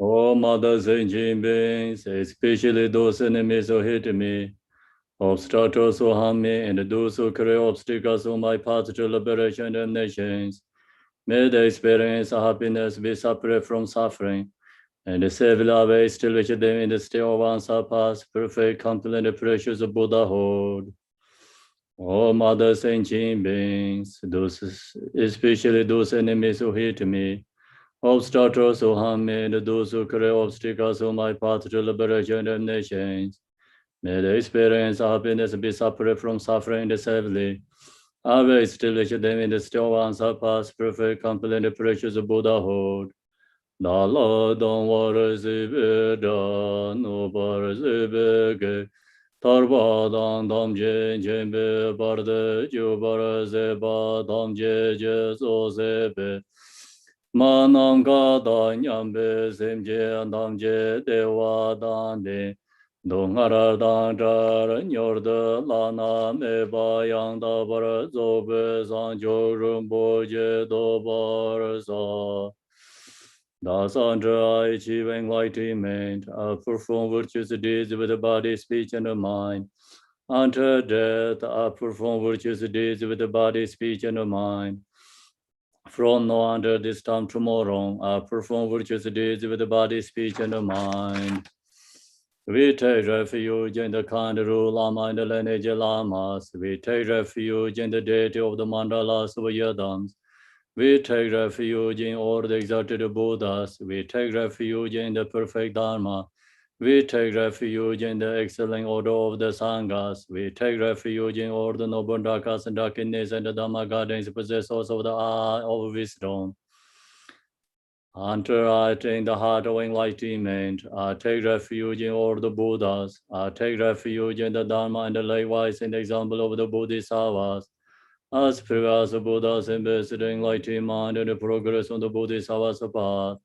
All mothers and beings, especially those enemies who hate me, obstructors who harm me, and those who create obstacles on my path to liberation and nations, may they experience happiness, be separate from suffering, and save love, still which them in the state of unsurpassed, perfect, complete, and precious Buddhahood. All mothers and beings, those, especially those enemies who hate me, obstructors who harm me, and those who create obstacles on my path to liberation and nations, may they experience happiness, be separate from suffering decisively. I will establish them in the still unsurpassed, perfect, complete, and precious Buddhahood. Da la don war zibe da no bar zibe ge tarba dan dam je jembe bar de ju bar ze ba dam je so zebe manam ga da nyam be zem je dam je de wa dan de dong har dan jar nyor de la na me ba yang da bar zo be zang jo rum bo je do bar za thus, under achieving enlightenment, I perform virtuous deeds with the body, speech, and the mind. Until death, I perform virtuous deeds with the body, speech, and the mind. From now until this time tomorrow, I perform virtuous deeds with the body, speech, and the mind. We take refuge in the kind rule Lama and the lineage Lamas. We take refuge in the deity of the mandalas of Yadams. We take refuge in all the exalted Buddhas. We take refuge in the perfect Dharma. We take refuge in the excellent order of the Sanghas. We take refuge in all the noble Dakas and Dakinis and the Dhamma gardens, possessors of the eye of wisdom. Until I attain the heart of enlightenment, I take refuge in all the Buddhas. I take refuge in the Dharma and likewise in the example of the Bodhisattvas. As previous Buddhas invested in enlightened mind and the progress on the Bodhisattva's path,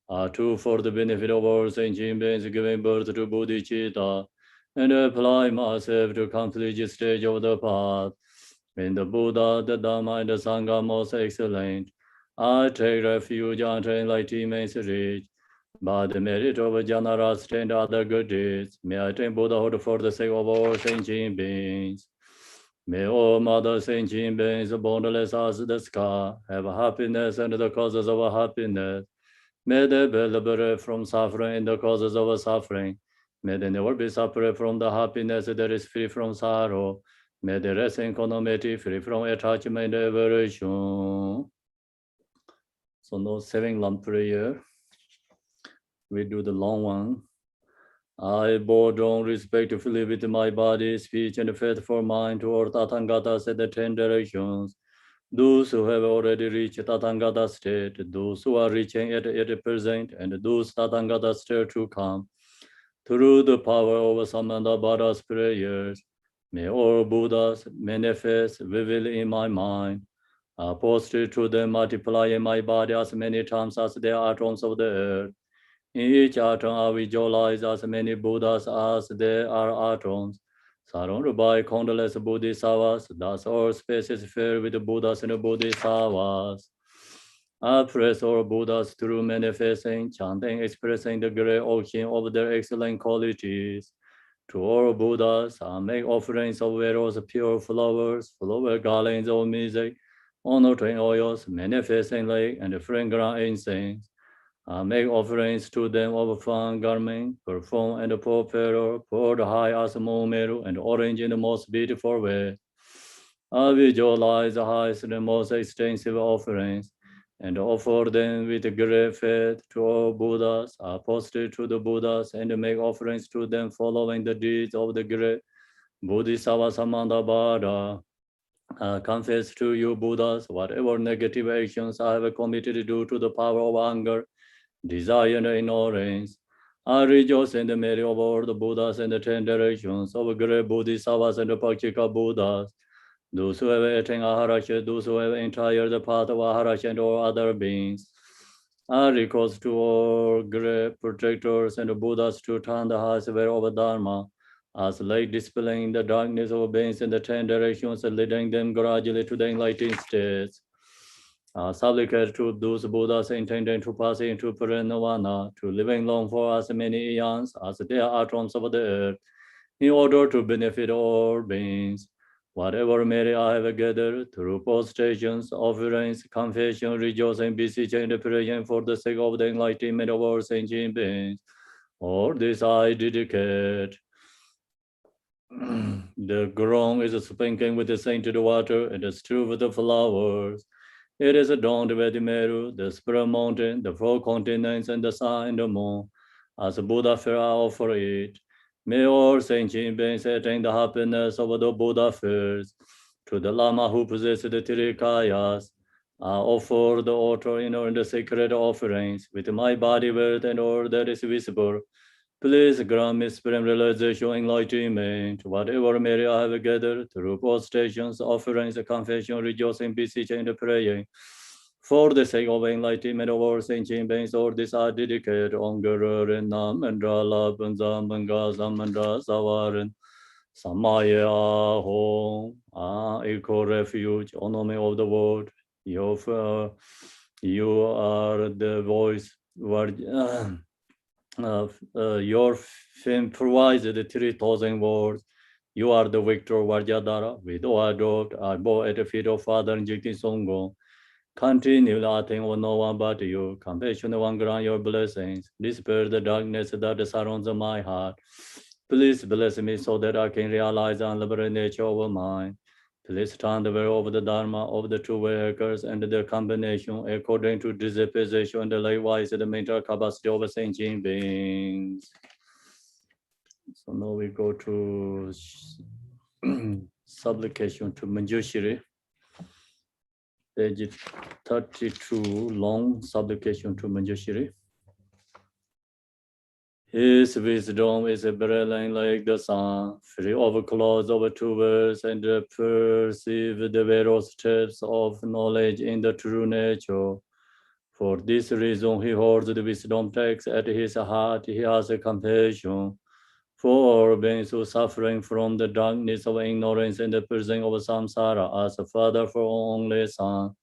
are true for the benefit of all sentient beings giving birth to Bodhicitta, and apply myself to complete the stage of the path. In the Buddha, the Dhamma, and the Sangha most excellent, I take refuge until enlightenment is reached. By the merit of Janarasta and other good deeds, may I attain Buddhahood for the sake of all sentient beings. May all mother sentient beings, boundless as the sky, have happiness and the causes of happiness. May they be liberated from suffering and the causes of suffering. May they never be separate from the happiness that is free from sorrow. May they rest in equanimity, free from attachment and aversion. So no 7 lamp prayer. We do the long one. I bow down respectfully with my body, speech, and faithful mind toward Tathangatas at the 10 directions. Those who have already reached Tathangata state, those who are reaching it present, and those Tathangata state to come. Through the power of Samandabhada's prayers, may all Buddhas manifest vividly in my mind. I posted to them, multiply in my body as many times as there are atoms of the earth. In each atom I visualize as many Buddhas as there are atoms, surrounded by countless Bodhisattvas, thus all space is filled with Buddhas and Bodhisattvas. I praise all Buddhas through manifesting, chanting, expressing the great ocean of their excellent qualities. To all Buddhas, I make offerings of various pure flowers, flower garlands of music, honoring oils, manifesting lake, and fragrant incense. I make offerings to them of fine garment, perfume, and purple, poured high as Momeru, and orange in the most beautiful way. I visualize the highest and most extensive offerings, and offer them with great faith to all Buddhas. I posted to the Buddhas and make offerings to them following the deeds of the great Bodhisattva Samandabhada. I confess to you, Buddhas, whatever negative actions I have committed due to the power of anger, desire, and ignorance. I rejoice in the merit of all the Buddhas and the 10 directions of great Bodhisattvas and the Pakshika Buddhas. Those who have attained Aharasya, those who have entered the path of Aharasya and all other beings. I request to all great protectors and the Buddhas to turn the hearts away of Dharma, as light dispelling the darkness of beings in the 10 directions and leading them gradually to the enlightened states. Supplicate to those Buddhas intending to pass into Parinirvana, to living long for as many eons as there are atoms of the earth, in order to benefit all beings. Whatever merit I have gathered through postrations, offerings, confession, rejoicing, beseeching, and praying for the sake of the enlightenment of all sentient beings, all this I dedicate. The ground is sprinkling with the sainted water, and the strewn with the flowers. It is adorned by the Meru, the spirit mountain, the four continents, and the sun and the moon. As Buddha fair I offer it. May all sentient beings attain the happiness of the Buddha fairs. To the Lama who possesses the three kayas, I offer the altar in the sacred offerings with my body, worth, and all that is visible. Please grant me supreme realization, enlightenment, whatever merit I have gathered through postrations, offerings, confession, rejoicing, beseeching, and praying. For the sake of enlightenment of all sentient beings, all this I dedicate on Guru Rinam Mandra Lapan Zamanga Zamandra Savaran Samaya Home, equal refuge, honor of the world. You are the voice. Your fame provides the 3,000 words. You are the victor Vajradhara. With all adored, I bow at the feet of Father Jigti Songo. Continue laughing on no one but you. Compassion one grant your blessings. Dispel the darkness that surrounds my heart. Please bless me so that I can realize the unlimited nature of mine. Please turn the way of the Dharma of the two workers and the combination according to disposition and likewise the mental capacity of sentient beings. So now we go to supplication to Manjushri. Page 32, long supplication to Manjushri. His wisdom is brilliant like the sun, free of clouds of tubers, and perceive the various steps of knowledge in the true nature. For this reason, he holds the wisdom text at his heart. He has a compassion for beings who suffering from the darkness of ignorance and the prison of samsara, as a father for only son.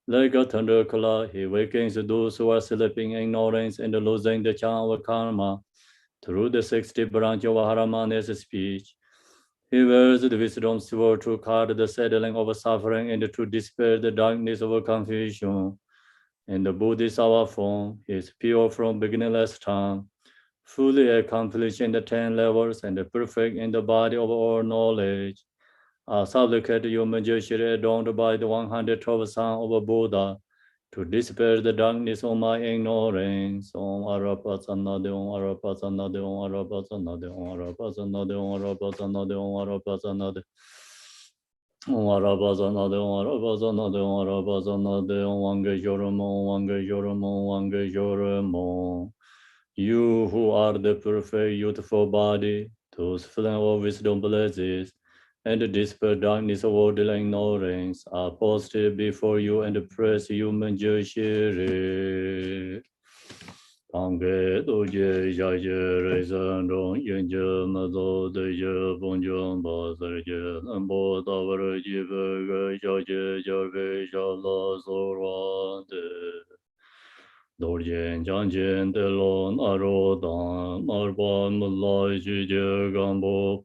Like a thunderclap, he wakens those who are sleeping in ignorance and losing the charm of karma. Through the 60 branch of Haramana's speech, he wears the wisdom sword to cut the settling of suffering and to dispel the darkness of confusion. In the Bodhisattva form, he is pure from beginningless time, fully accomplished in the 10 levels and perfect in the body of all knowledge. I supplicate you, Manjushri, adorned by the 112 son of Buddha, to dispel the darkness of my ignorance. Om Arapasanade, Om Arapasanade, Om Arapasanade, Om Arapasanade, Om Arapasanade, Om Arapasanade. Om Arapasanade, Om Arapasanade, Om Arapasanade, Om Wangejorumo, Om Wangejorumo, Om Wangejorumo. You who are the perfect youthful body, those filling all wisdom blesses, and dispel darkness of order and ignorance, are posted before you and praise you, Manjushri. Tange doje jaje reizan rong yenje mazo deje bonjong basarje ambo tavar jive ge jaje jarve shala sorwante. Dorjen janjen delon arodan marban mulai jije gambo.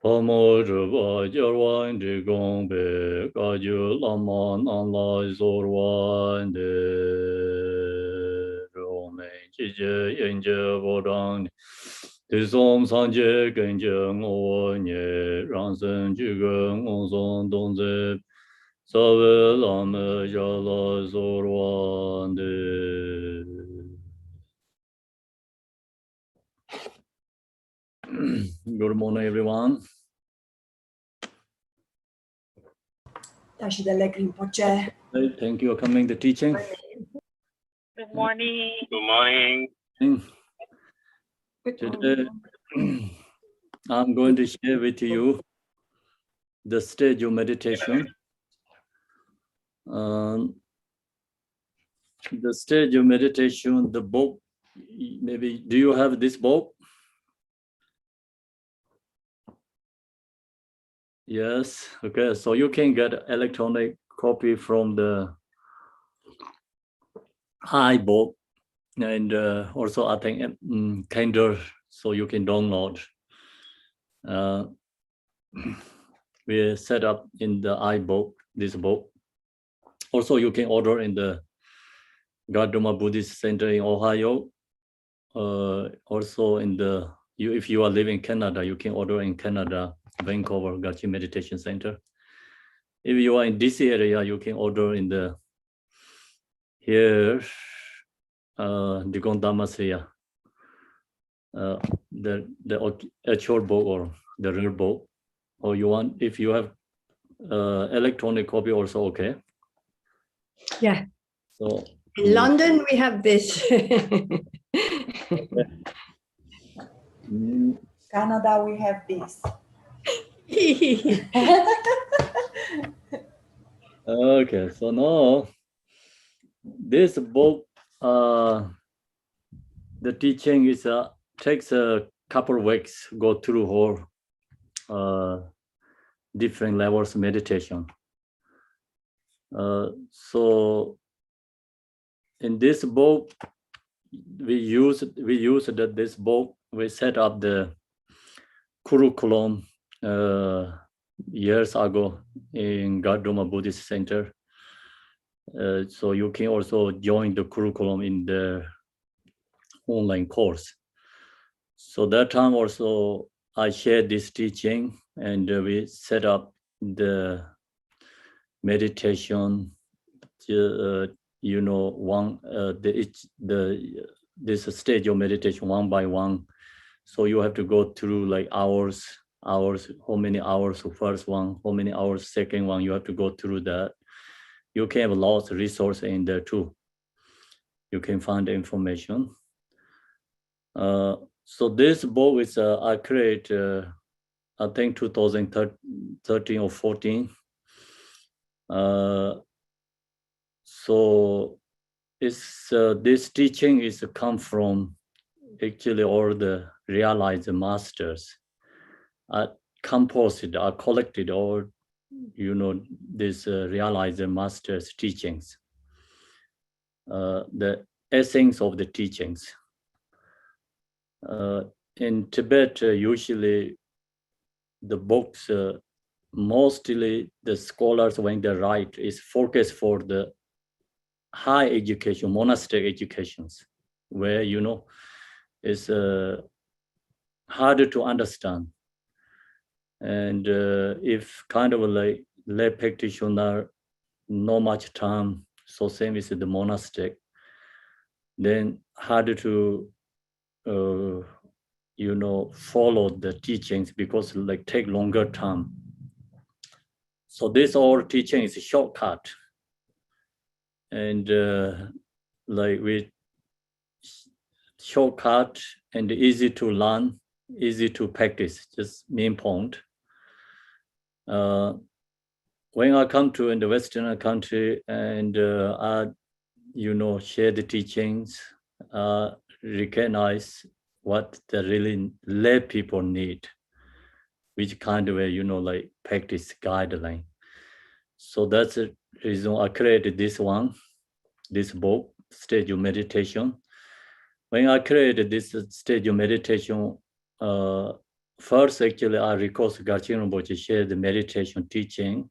Pamo zheba jarwan de gongbe gaju lama nanlai zorwan de rome jije yenje bodang Tizom sanje genje ngo nye ransen jige ngozon donze sawe lame jala zorwan de. Good morning, everyone. Thank you for coming to teaching. Good morning. Good morning. Today, I'm going to share with you the stage of meditation. The stage of meditation, the book, maybe, do you have this book? Yes, okay, so you can get electronic copy from the iBook, and also I think Kindle, so you can download. We set up in the iBook, this book. Also, you can order in the Gardoma Buddhist Center in Ohio. Also in the, if you are living in Canada, you can order in Canada, Vancouver Gachi Meditation Center. If you are in DC area, you can order in the here, Digon Dhammasaya, the actual book or the real book, or you want, if you have electronic copy also okay. Yeah. So in London we have this. Canada, we have this. Okay, so now this book, the teaching is takes a couple of weeks, go through whole different levels of meditation. So in this book, we use this book. We set up the curriculum years ago in Gardoma Buddhist Center. So you can also join the curriculum in the online course. So that time also I shared this teaching, and we set up the meditation. You know, this stage of meditation one by one. So you have to go through like hours, how many hours of first one, how many hours second one, you have to go through that. You can have lots of resources in there too. You can find the information. So this book is I created, I think 2013 or 14. So it's this teaching is come from actually all the realized masters. Composed, are collected, or this realized masters teachings, the essence of the teachings. In Tibet, usually the books, mostly the scholars when they write is focused for the high education, monastic educations, where it's harder to understand. And if kind of like lay practitioner, not much time, so same as the monastic, then harder to follow the teachings, because like take longer time. So this all teaching is a shortcut, and like with shortcut and easy to learn, easy to practice, just main point. When I come to in the Western country and I share the teachings, recognize what the really lay people need, which kind of like practice guideline. So that's the reason I created this book, Stage of Meditation. When I created this Stage of Meditation, first actually I requested Garchen Rinpoche share the meditation teaching,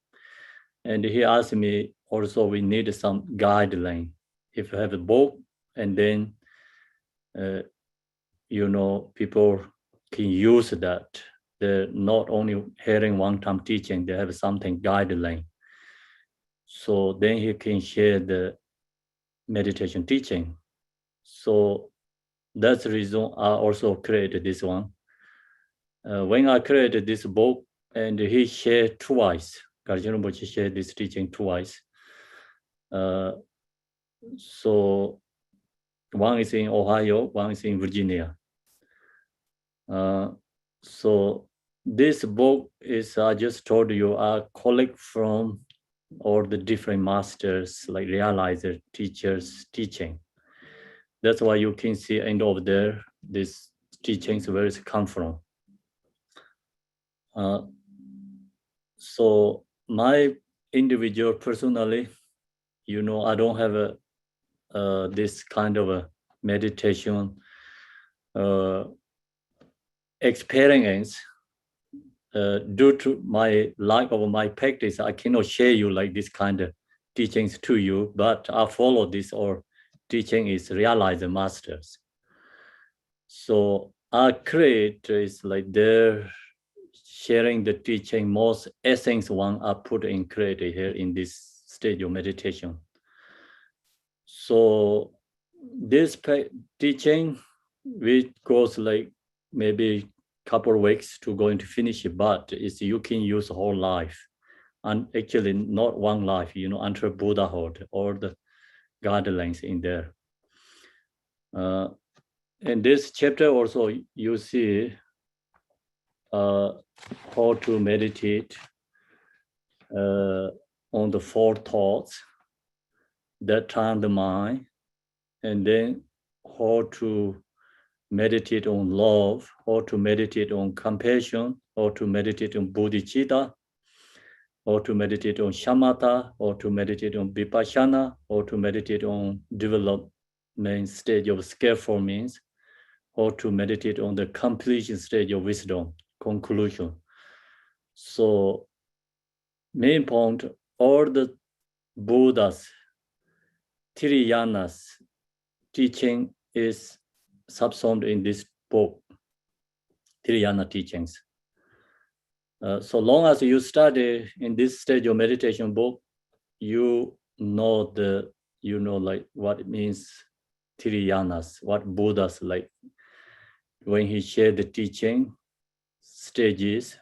and he asked me also we need some guideline. If you have a book, and then people can use that. They're not only hearing one-time teaching, they have something guideline. So then he can share the meditation teaching. So that's the reason I also created this one. When I created this book, and he shared twice, Garchen Rinpoche shared this teaching twice. So one is in Ohio, one is in Virginia. So this book is, I just told you, I collect from all the different masters, like realizer teachers teaching. That's why you can see end of there, this teachings where it's come from. So my individual personally, I don't have this kind of a meditation experience. Due to my lack of my practice, I cannot share you like this kind of teachings to you, but I follow this or teaching is realize the masters. So our create is like they're sharing the teaching, most essence one are put in created here in this stage of meditation. So this teaching, which goes like maybe couple of weeks to going to finish it, but it's you can use whole life, and actually not one life, until Buddhahood or the guidelines in there. In this chapter also you see how to meditate on the four thoughts that turn the mind, and then how to meditate on love, how to meditate on compassion, how to meditate on bodhicitta, how to meditate on shamatha, how to meditate on vipassana, how to meditate on development stage of skillful means, how to meditate on the completion stage of wisdom, conclusion. So main point, all the Buddhas, Tiriyanas teaching is subsumed in this book, Tiriyana teachings. So long as you study in this stage of meditation book, you know like what it means, Tiriyanas, what Buddhas like when he shared the teaching stages,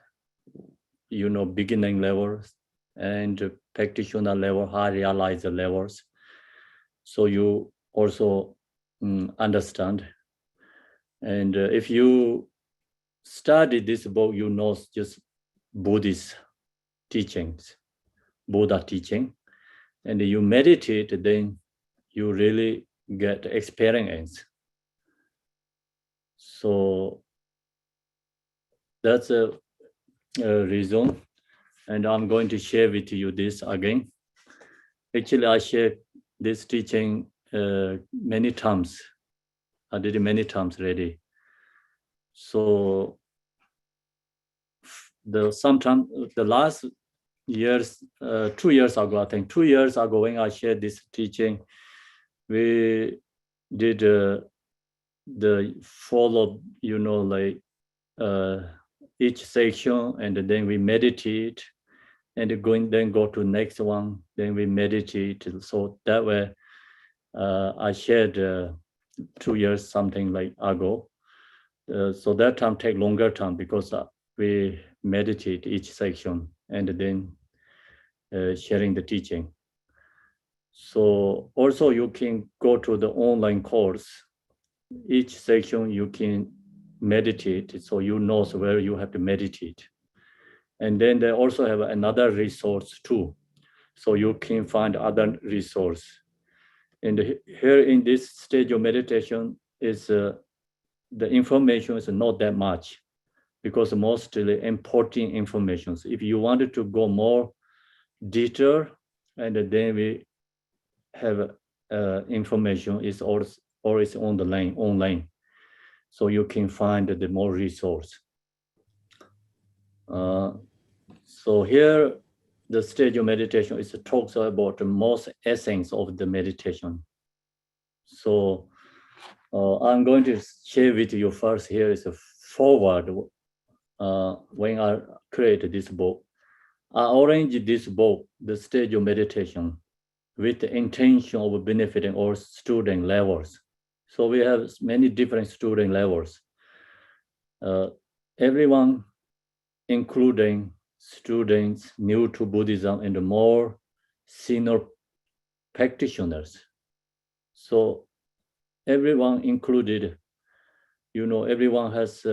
beginning levels and practitioner level, high realizer levels. So you also understand. And if you study this book, you know just Buddhist teachings, Buddha teaching, and you meditate, then you really get experience. So that's a reason, and I'm going to share with you this again. Actually, I shared this teaching many times. I did it many times already. So the last years, 2 years ago, I think 2 years ago when I shared this teaching, we did the follow, like each section, and then we meditate, and then go to next one, then we meditate. So that way, I shared 2 years something like ago. So that time take longer time because we meditate each section and then sharing the teaching. So also you can go to the online course. Each section you can meditate, so you know where you have to meditate. And then they also have another resource too. So you can find other resource. And here in this stage of meditation is the information is not that much because mostly important information. So if you wanted to go more detail, and then we have information is always on the line online, so you can find the more resource. So here, the stage of meditation is talks about the most essence of the meditation. So I'm going to share with you first. Here is a forward. When I created this book, I arranged this book, the stage of meditation, with the intention of benefiting all student levels. So we have many different student levels. Everyone, including students new to Buddhism and more senior practitioners. So everyone included, everyone has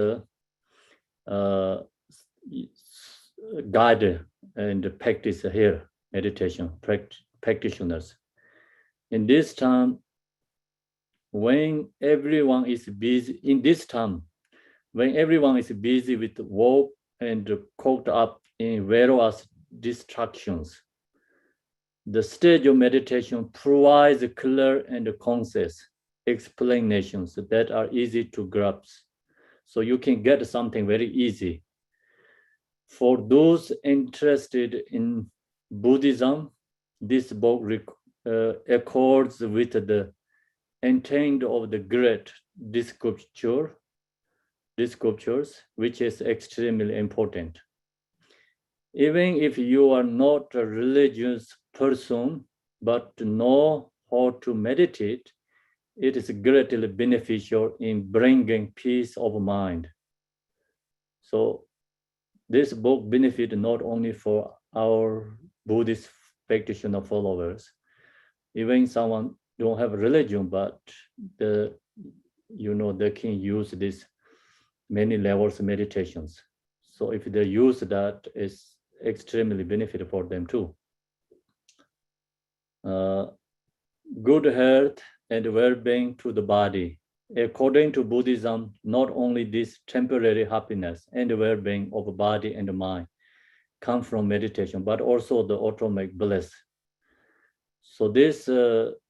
guide and practice here, meditation practitioners. In this time, when everyone is busy, when everyone is busy with work and caught up in various distractions, the stage of meditation provides clear and concise explanations that are easy to grasp. So you can get something very easy. For those interested in Buddhism, this book accords with the intent of the great sculptures, which is extremely important. Even if you are not a religious person, but know how to meditate, it is greatly beneficial in bringing peace of mind. So this book benefits not only for our Buddhist practitioner followers, even someone don't have religion, but they can use this many levels of meditations. So if they use that, it's extremely beneficial for them too. Good health and well-being to the body. According to Buddhism, not only this temporary happiness and well-being of body and mind come from meditation, but also the ultimate bliss. So this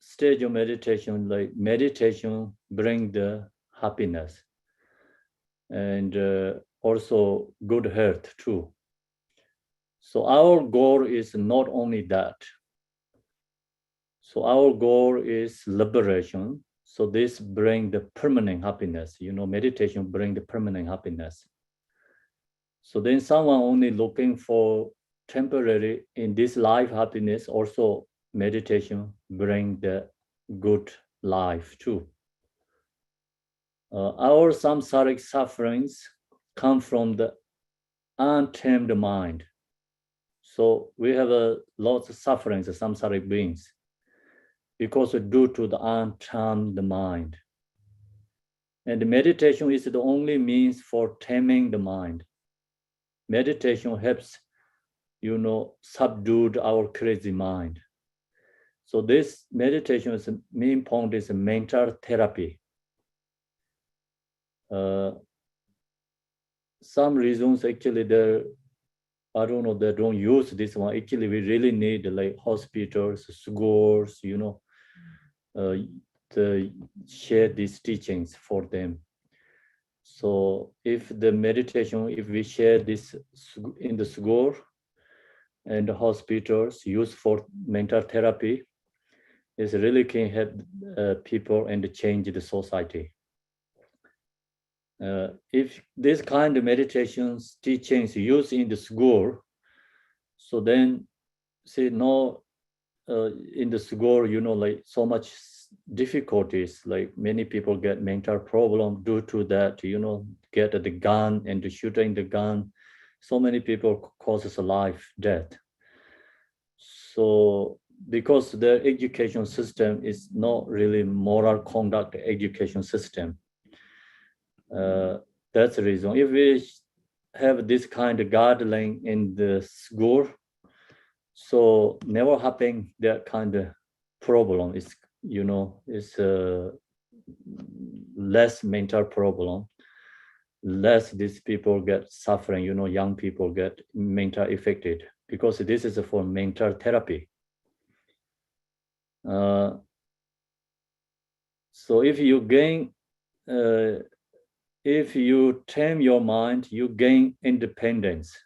stage of meditation, like meditation, bring the happiness and also good health too. So our goal is not only that. So our goal is liberation. So this bring the permanent happiness. Meditation bring the permanent happiness. So then someone only looking for temporary in this life happiness, also meditation bring the good life too. Our samsaric sufferings come from the untamed mind. So we have lots of sufferings as samsaric beings because due to the untamed mind. And meditation is the only means for taming the mind. Meditation helps, subdue our crazy mind. So this meditation is the main point is mental therapy. Some reasons actually they don't use this one. Actually, we really need like hospitals, schools, to share these teachings for them. So if the meditation, if we share this in the school and the hospitals used for mental therapy, it really can help people and change the society. If this kind of meditations teachings used in the school, so then say no, in the school, like so much difficulties, like many people get mental problem due to that, get the gun and shooting the gun. So many people causes a life death. So because the education system is not really moral conduct education system. That's the reason. If we have this kind of guideline in the school, so never happen that kind of problem. It's less mental problem, less these people get suffering. Young people get mental affected because this is for mental therapy. So if you gain. If you tame your mind, you gain independence.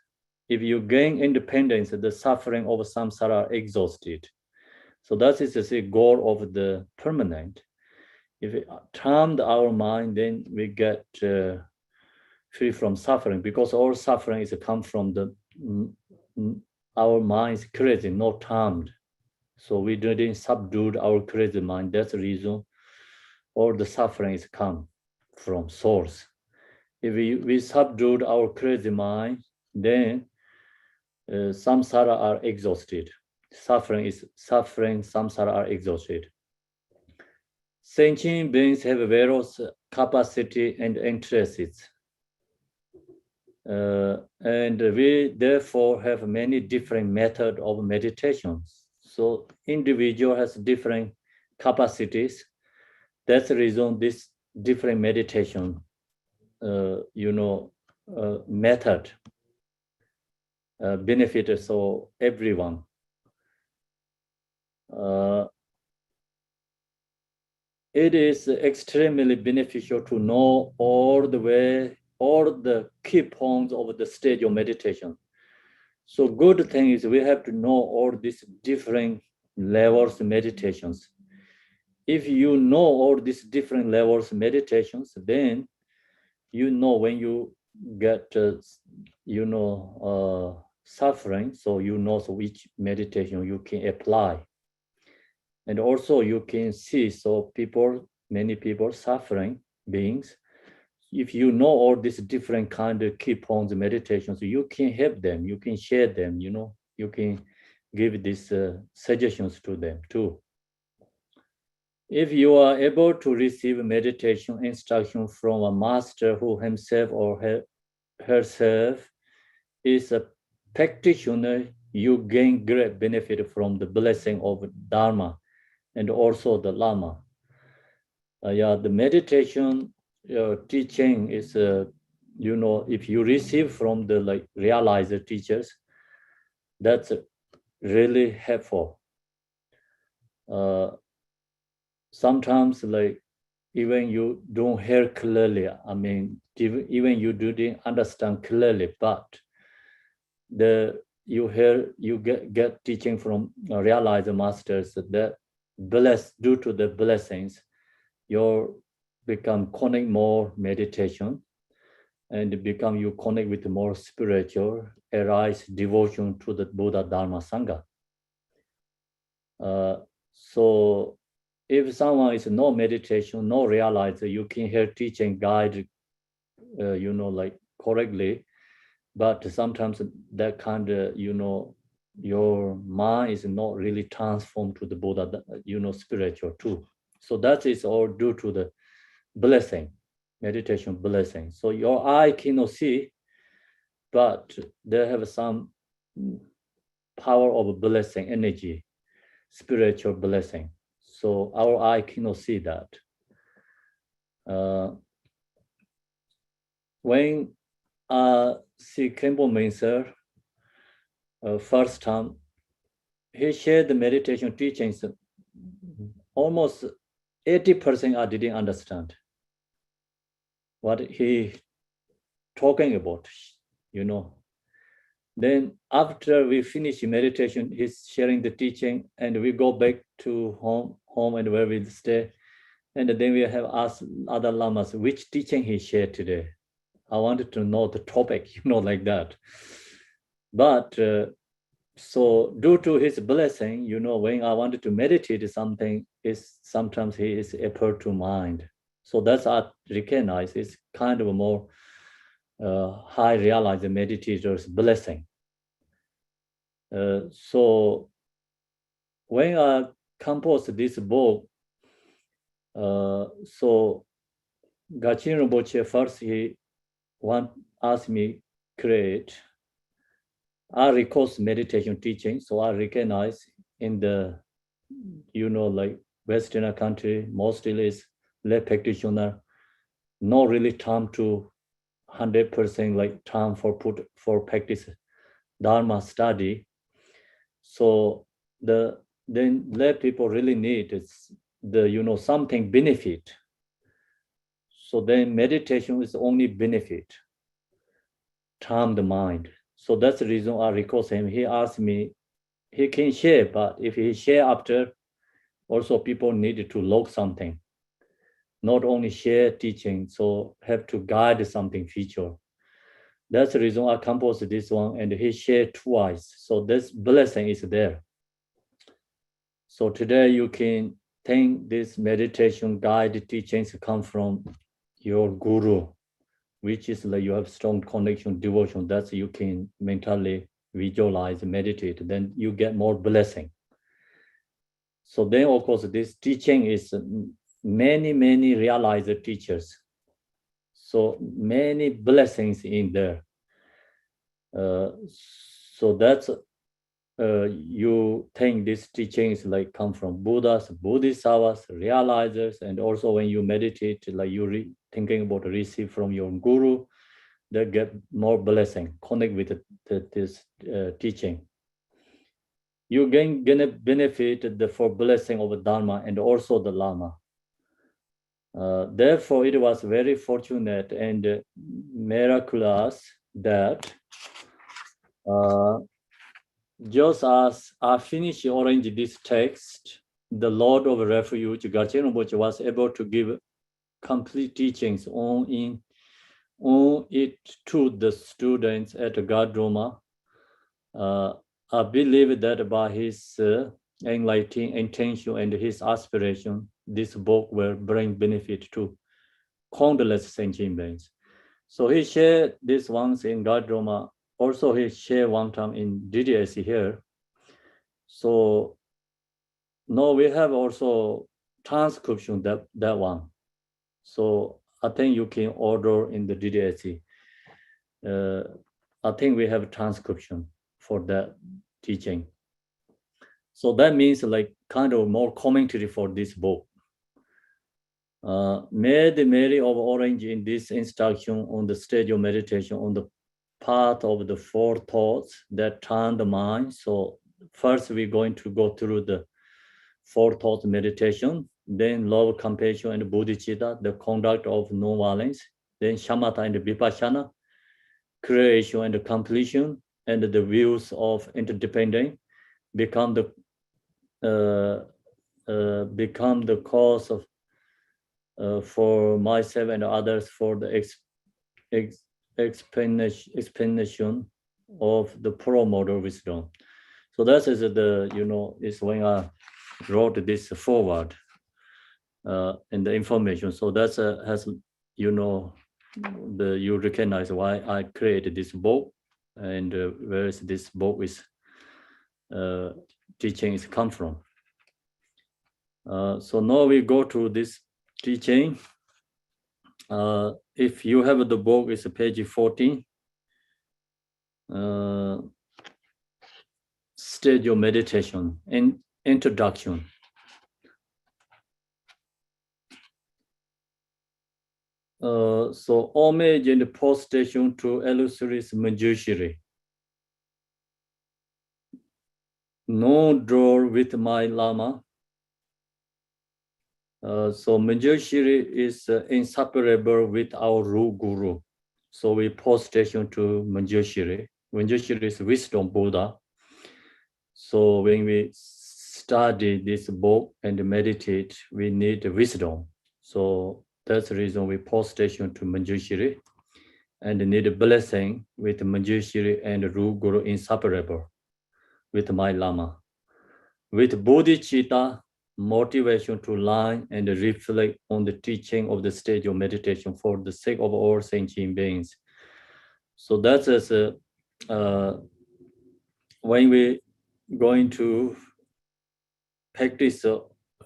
If you gain independence, the suffering of samsara are exhausted. So that is the goal of the permanent. If we tamed our mind, then we get free from suffering, because all suffering is come from our mind's crazy, not tamed. So we didn't subdue our crazy mind. That's the reason all the suffering is come from source. If we subdued our crazy mind, then samsara are exhausted. Suffering, samsara are exhausted. Sentient beings have various capacity and interests. And we therefore have many different methods of meditations. So individual has different capacities. That's the reason this different meditation method benefit so everyone. it is extremely beneficial to know all the key points of the stage of meditation. So good thing is we have to know all these different levels of meditations. If you know all these different levels of meditations, then you know when you get suffering, so you know which meditation you can apply. And also you can see, so many people suffering beings, if you know all these different kind of key points of meditations, you can help them, you can share them, you can give these suggestions to them too. If you are able to receive meditation instruction from a master who himself or herself is a practitioner, you gain great benefit from the blessing of Dharma and also the Lama. The meditation teaching is, if you receive from the realizer teachers, that's really helpful. Sometimes even you don't hear clearly, I mean, even you didn't understand clearly, but you get teaching from realizer masters that due to the blessings, you become connect more meditation and you connect with more spiritual, arise devotion to the Buddha, Dharma, Sangha. So if someone is no meditation, no realizer, you can hear teaching guide, correctly, but sometimes that kind of, your mind is not really transformed to the Buddha, spiritual too. So that is all due to the blessing, meditation blessing. So your eye cannot see, but they have some power of blessing, energy, spiritual blessing. So our eye cannot see that. When see Khenpo Mainsir first time, he shared the meditation teachings. Almost 80% I didn't understand what he talking about, Then after we finish meditation, he's sharing the teaching, and we go back to home and where we stay. And then we have asked other lamas which teaching he shared today. I wanted to know the topic, like that. But so due to his blessing, when I wanted to meditate something, sometimes he is appeared to mind. So that's I recognize it's kind of a more high realized meditator's blessing. So when I composed this book, so Gachin Rinpoche first he asked me create. I record meditation teaching, so I recognize in the, Western country, mostly is lay practitioner, not really time to 100% time for practice Dharma study. So then lay people really need is something benefit. So then meditation is only benefit, calm the mind. So that's the reason I request him. He asked me, he can share, but if he share after, also people need to log something, not only share teaching, so have to guide something feature. That's the reason I composed this one, and he shared twice. So this blessing is there. So today you can think this meditation guide teachings come from your guru, which is you have strong connection, devotion. That's you can mentally visualize, meditate. Then you get more blessing. So then, of course, this teaching is many realizer teachers. So many blessings in there. So that's you think these teachings come from Buddhas, Bodhisattvas, realizers, and also when you meditate, you thinking about receive from your guru, they get more blessing, connect with this teaching. you gonna benefit for blessing of the Dharma and also the Lama. Therefore, it was very fortunate and miraculous that just as I finished arranging this text, the Lord of Refuge, Garchen Rinpoche, was able to give complete teachings on it to the students at Gadroma. I believe that by his enlightening intention and his aspiration, this book will bring benefit to countless sentient beings. So he shared this once in Gadroma. Also, he shared one time in DDSC here. So now we have also transcription that one. So I think you can order in the DDSC. I think we have a transcription for that teaching. So that means like kind of more commentary for this book. May the Mary of Orange in this instruction on the stage of meditation on the part of the four thoughts that turn the mind. So first we're going to go through the four thoughts meditation, then love, compassion, and bodhicitta, the conduct of non-violence, then shamatha and vipassana, creation and completion, and the views of interdependence become the cause of for myself and others for the explanation of the pro-motor wisdom. So that is the, is when I wrote this forward in the information. So that's has, you recognize why I created this book and where is this book is teaching is come from. So now we go to this teaching. If you have the book, it's page 14. Stage of meditation and introduction. So homage and prostration to Elusiris Manjushri. No draw with my Lama. So Manjushri is inseparable with our Guru. So we prostration to Manjushri. Manjushri is wisdom Buddha. So when we study this book and meditate, we need wisdom. So that's the reason we prostration to Manjushri and need a blessing with Manjushri and Guru inseparable with my Lama. With bodhicitta, motivation to learn and reflect on the teaching of the stage of meditation for the sake of all sentient beings. So that's as when we going to practice,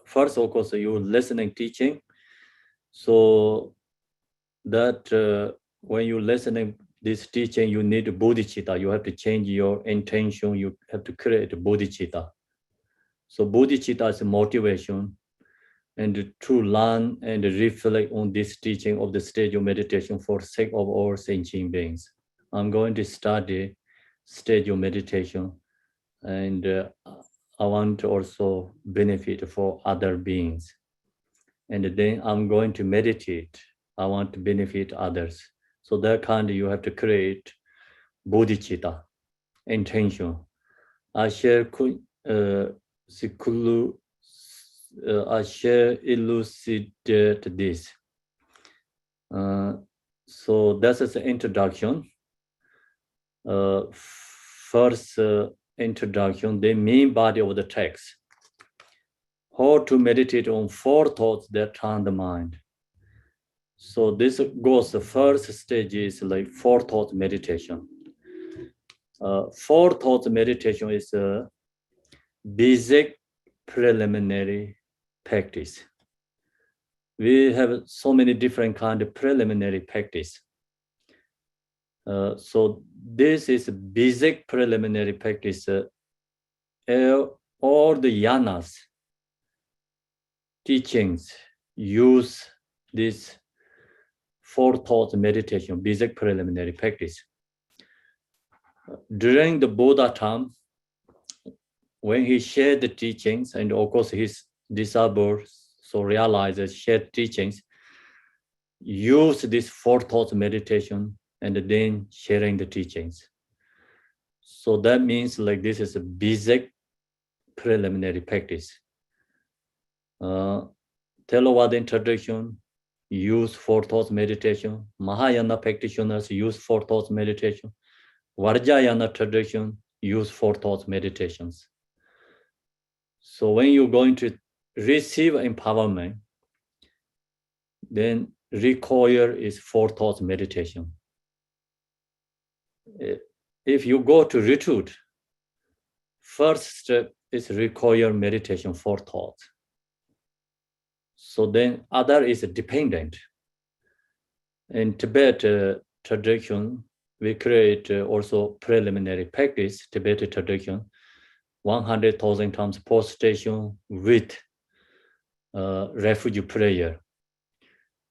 first of course you listening teaching. So that when you listening this teaching, you need bodhicitta. You have to change your intention. You have to create bodhicitta. So bodhicitta is motivation and to learn and reflect on this teaching of the stage of meditation for the sake of all sentient beings. I'm going to study stage of meditation and I want to also benefit for other beings. And then I'm going to meditate. I want to benefit others. So that kind you have to create bodhicitta, intention. I share elucidate this. So that's the introduction. First introduction, the main body of the text. How to meditate on four thoughts that turn the mind. So this goes, the first stage is like four thought meditation. Four thought meditation is a basic preliminary practice. We have so many different kind of preliminary practice. So this is a basic preliminary practice. All the yanas teachings use this four thought meditation, basic preliminary practice. During the Buddha time, when he shared the teachings, and of course his disciples so realizes shared teachings, use this 4 thoughts meditation and then sharing the teachings. So that means like this is a basic preliminary practice. Theravada tradition use 4 thoughts meditation. Mahayana practitioners use 4 thoughts meditation. Vajrayana tradition use 4 thoughts meditations. So when you're going to receive empowerment, then require is 4 thoughts meditation. If you go to retreat, first step is require meditation 4 thoughts. So then other is dependent. In Tibet tradition, we create also preliminary practice, Tibetan tradition, 100,000 times post-station with refuge prayer,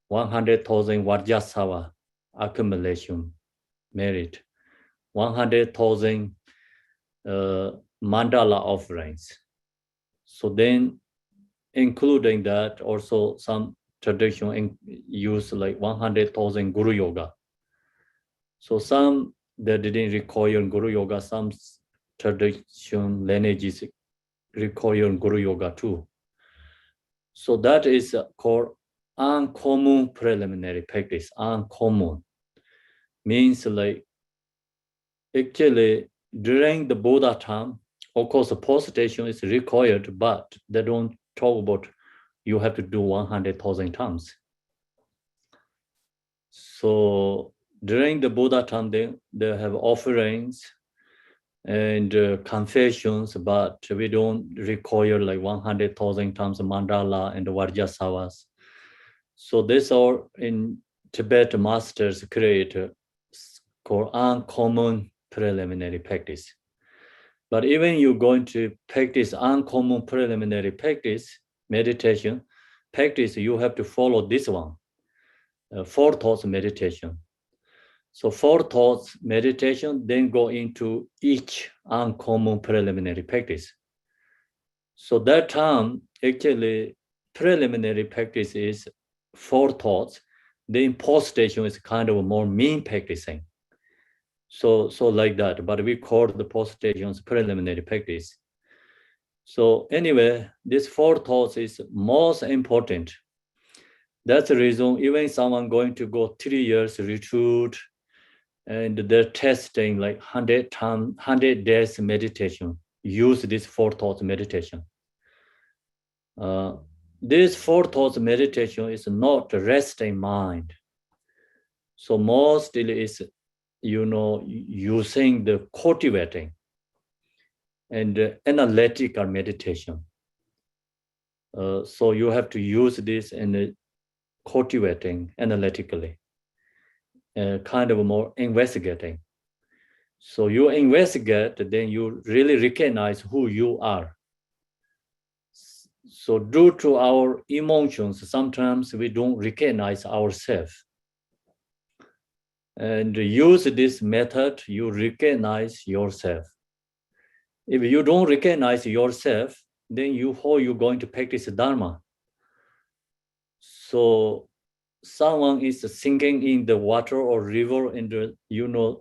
100,000 Vajrasava accumulation merit, 100,000 mandala offerings. So then, including that, also some tradition use like 100,000 Guru Yoga. So some that didn't require Guru Yoga, some tradition lineages require Guru Yoga too. So that is called uncommon preliminary practice. Uncommon means like actually during the Buddha time, of course, the post-station is required, but they don't talk about you have to do 100,000 times. So during the Buddha time, they have offerings and confessions, but we don't require like 100,000 times mandala and Vajrasavas. So this all in Tibet masters create called uncommon preliminary practice. But even you're going to practice uncommon preliminary practice, meditation, practice, you have to follow this one, 4 thoughts meditation. So 4 thoughts meditation, then go into each uncommon preliminary practice. So that time, actually, preliminary practice is 4 thoughts. Then post-station is kind of more mean practicing. So like that, but we call the post-stations preliminary practice. So anyway, this 4 thoughts is most important. That's the reason even someone going to go 3 years retreat and they're testing like 100 days meditation, use this 4 thoughts meditation. This 4 thoughts meditation is not resting mind. So mostly is, using the cultivating and analytical meditation. So you have to use this in cultivating analytically, kind of more investigating. So you investigate, then you really recognize who you are. So due to our emotions, sometimes we don't recognize ourselves. And use this method, you recognize yourself. If you don't recognize yourself, then how you going to practice Dharma? So someone is sinking in the water or river in the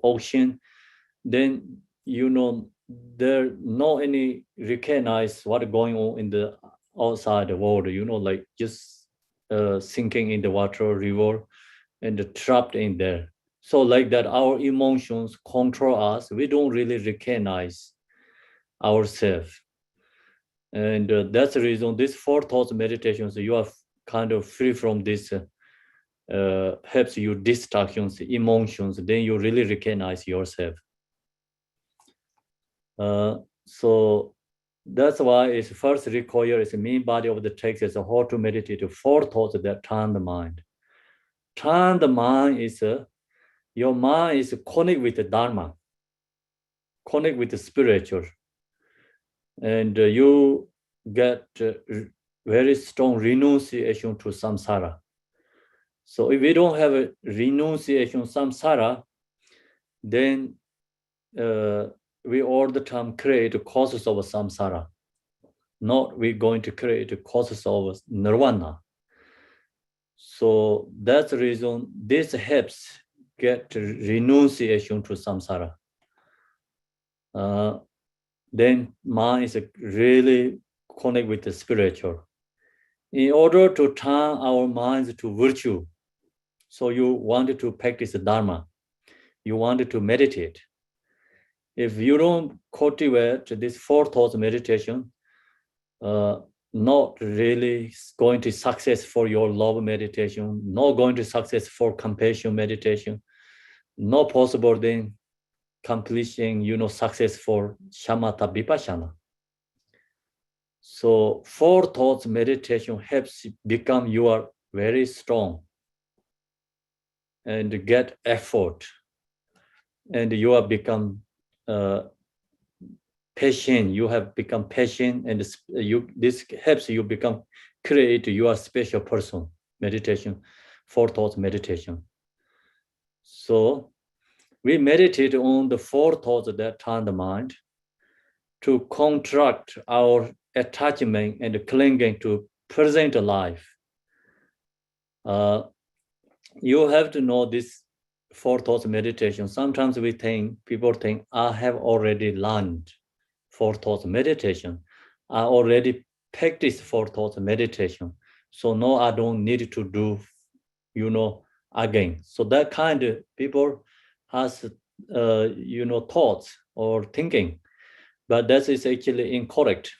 ocean, then there no any recognize what going on in the outside the world, like just sinking in the water or river and trapped in there. So like that, our emotions control us. We don't really recognize ourselves. And that's the reason this 4 thoughts meditations, you are kind of free from this, helps you distractions, emotions, then you really recognize yourself. So that's why it's first require is the main body of the text is how to meditate 4 thoughts that turn the mind. Turn the mind is, your mind is connect with the Dharma, connect with the spiritual. And you get very strong renunciation to samsara. So if we don't have a renunciation samsara, then we all the time create causes of samsara. Not we're going to create causes of nirvana. So that's the reason this helps get renunciation to samsara. Then mind is really connect with the spiritual. In order to turn our minds to virtue, so you wanted to practice the Dharma, you wanted to meditate. If you don't cultivate this four thoughts meditation, not really going to success for your love meditation, not going to success for compassion meditation, not possible then completing, success for shamatha vipassana. So four thoughts meditation helps become you are very strong and get effort, and you have become patient. You have become patient, and this helps you become create your special person. Meditation, four thoughts meditation. So we meditate on the four thoughts that turn the mind to contract our attachment and clinging to present life. You have to know this four thoughts meditation. Sometimes people think, I have already learned four thoughts meditation. I already practice four thoughts meditation. So no, I don't need to do, again. So that kind of people has, thoughts or thinking, but that is actually incorrect.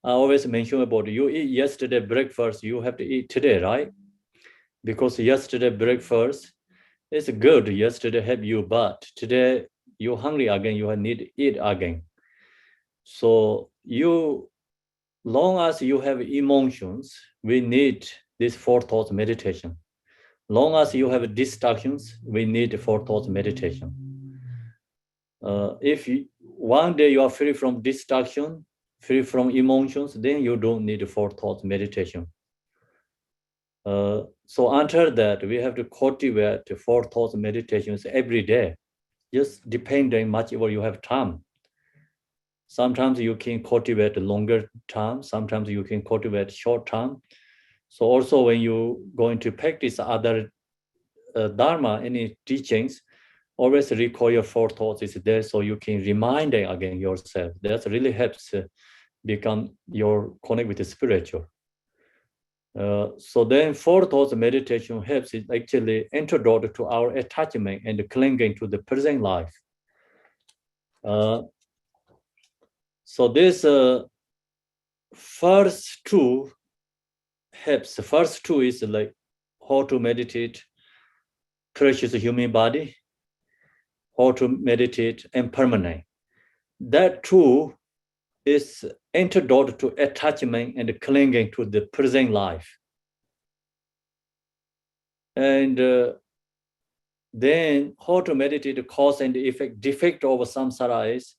I always mention about you eat yesterday breakfast, you have to eat today, right? Because yesterday breakfast is good. Yesterday help you, but today you're hungry again, you need to eat again. So long as you have emotions, we need this four thoughts meditation. Long as you have distractions, we need four thoughts meditation. If one day you are free from distraction, free from emotions, then you don't need four thoughts meditation. So under that, we have to cultivate four thoughts meditations every day, just depending much where you have time. Sometimes you can cultivate longer time, sometimes you can cultivate short time. So also when you going to practice other Dharma, any teachings, always recall your four thoughts is there so you can remind again yourself. That really helps become your connect with the spiritual. So then four thoughts meditation helps is actually antidote to our attachment and clinging to the present life. So this first two helps. The first two is like how to meditate precious human body, how to meditate impermanent. That two is antidote to attachment and clinging to the present life. And then how to meditate the cause and the effect, defect of samsara is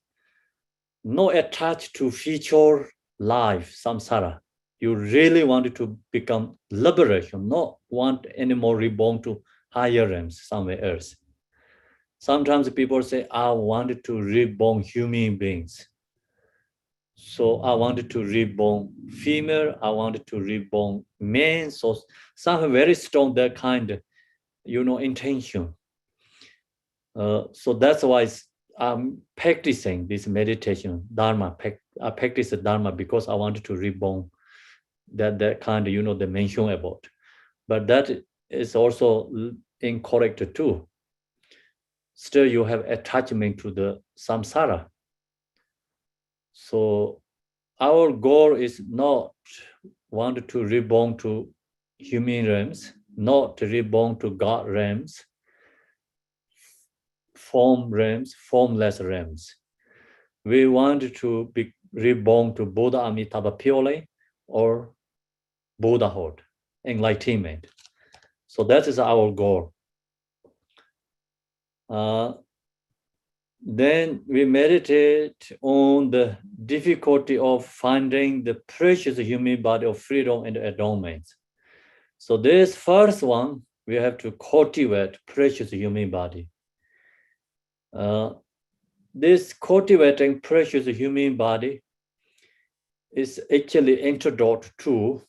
not attached to future life, samsara. You really want to become liberation, not want anymore reborn to higher realms somewhere else. Sometimes people say, I wanted to reborn human beings. So I wanted to reborn female, I wanted to reborn man. So some very strong that kind of, intention. So that's why I'm practicing this meditation, Dharma. I practice the Dharma because I wanted to reborn that kind of, the mention about. But that is also incorrect too. Still you have attachment to the samsara. So our goal is not want to reborn to human realms, not to reborn to God realms, form realms, formless realms. We want to be reborn to Buddha Amitabha purely or Buddhahood, enlightenment. So that is our goal. Then we meditate on the difficulty of finding the precious human body of freedom and adornment. So this first one, we have to cultivate precious human body. this cultivating precious human body is actually antidote to,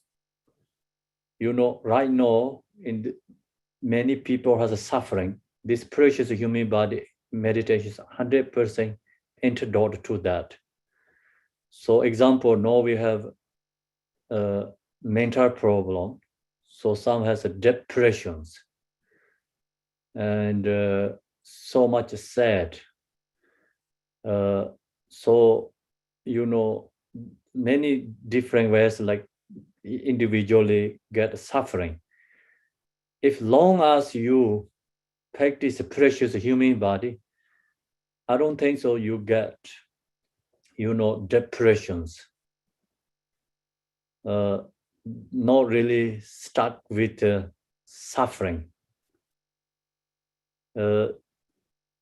right now many people has a suffering. This precious human body meditation is 100% antidote to that. So example, now we have a mental problem. So some has a depressions and so much sad. So, many different ways like individually get suffering. If long as you practice a precious human body, I don't think so you get, depressions. Not really stuck with suffering.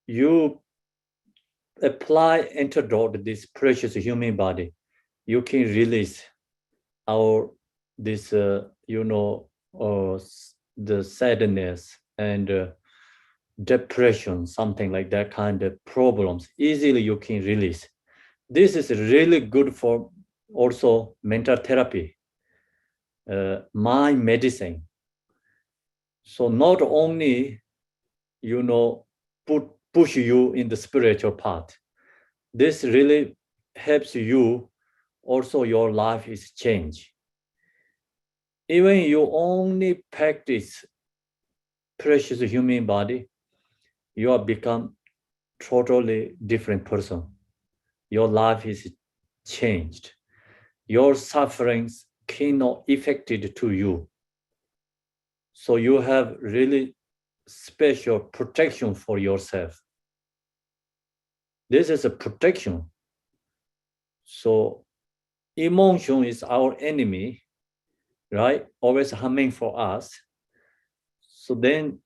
You apply antidote this precious human body, you can release the sadness and depression, something like that kind of problems, easily you can release. This is really good for also mental therapy, mind medicine. So not only, push you in the spiritual path, this really helps you also your life is changed. Even you only practice precious human body, you have become totally different person. Your life is changed. Your sufferings cannot affected to you. So you have really special protection for yourself. This is a protection. So emotion is our enemy, right? Always humming for us. So then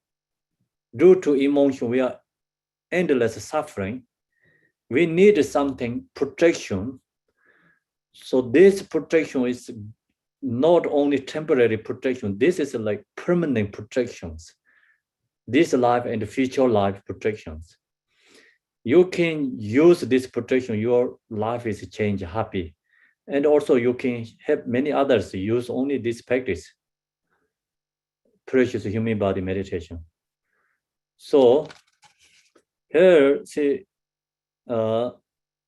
due to emotion, we are endless suffering. We need something protection. So this protection is not only temporary protection, this is like permanent protections. This life and future life protections. You can use this protection, your life is changed, happy. And also you can help many others use only this practice, precious human body meditation. So here, see,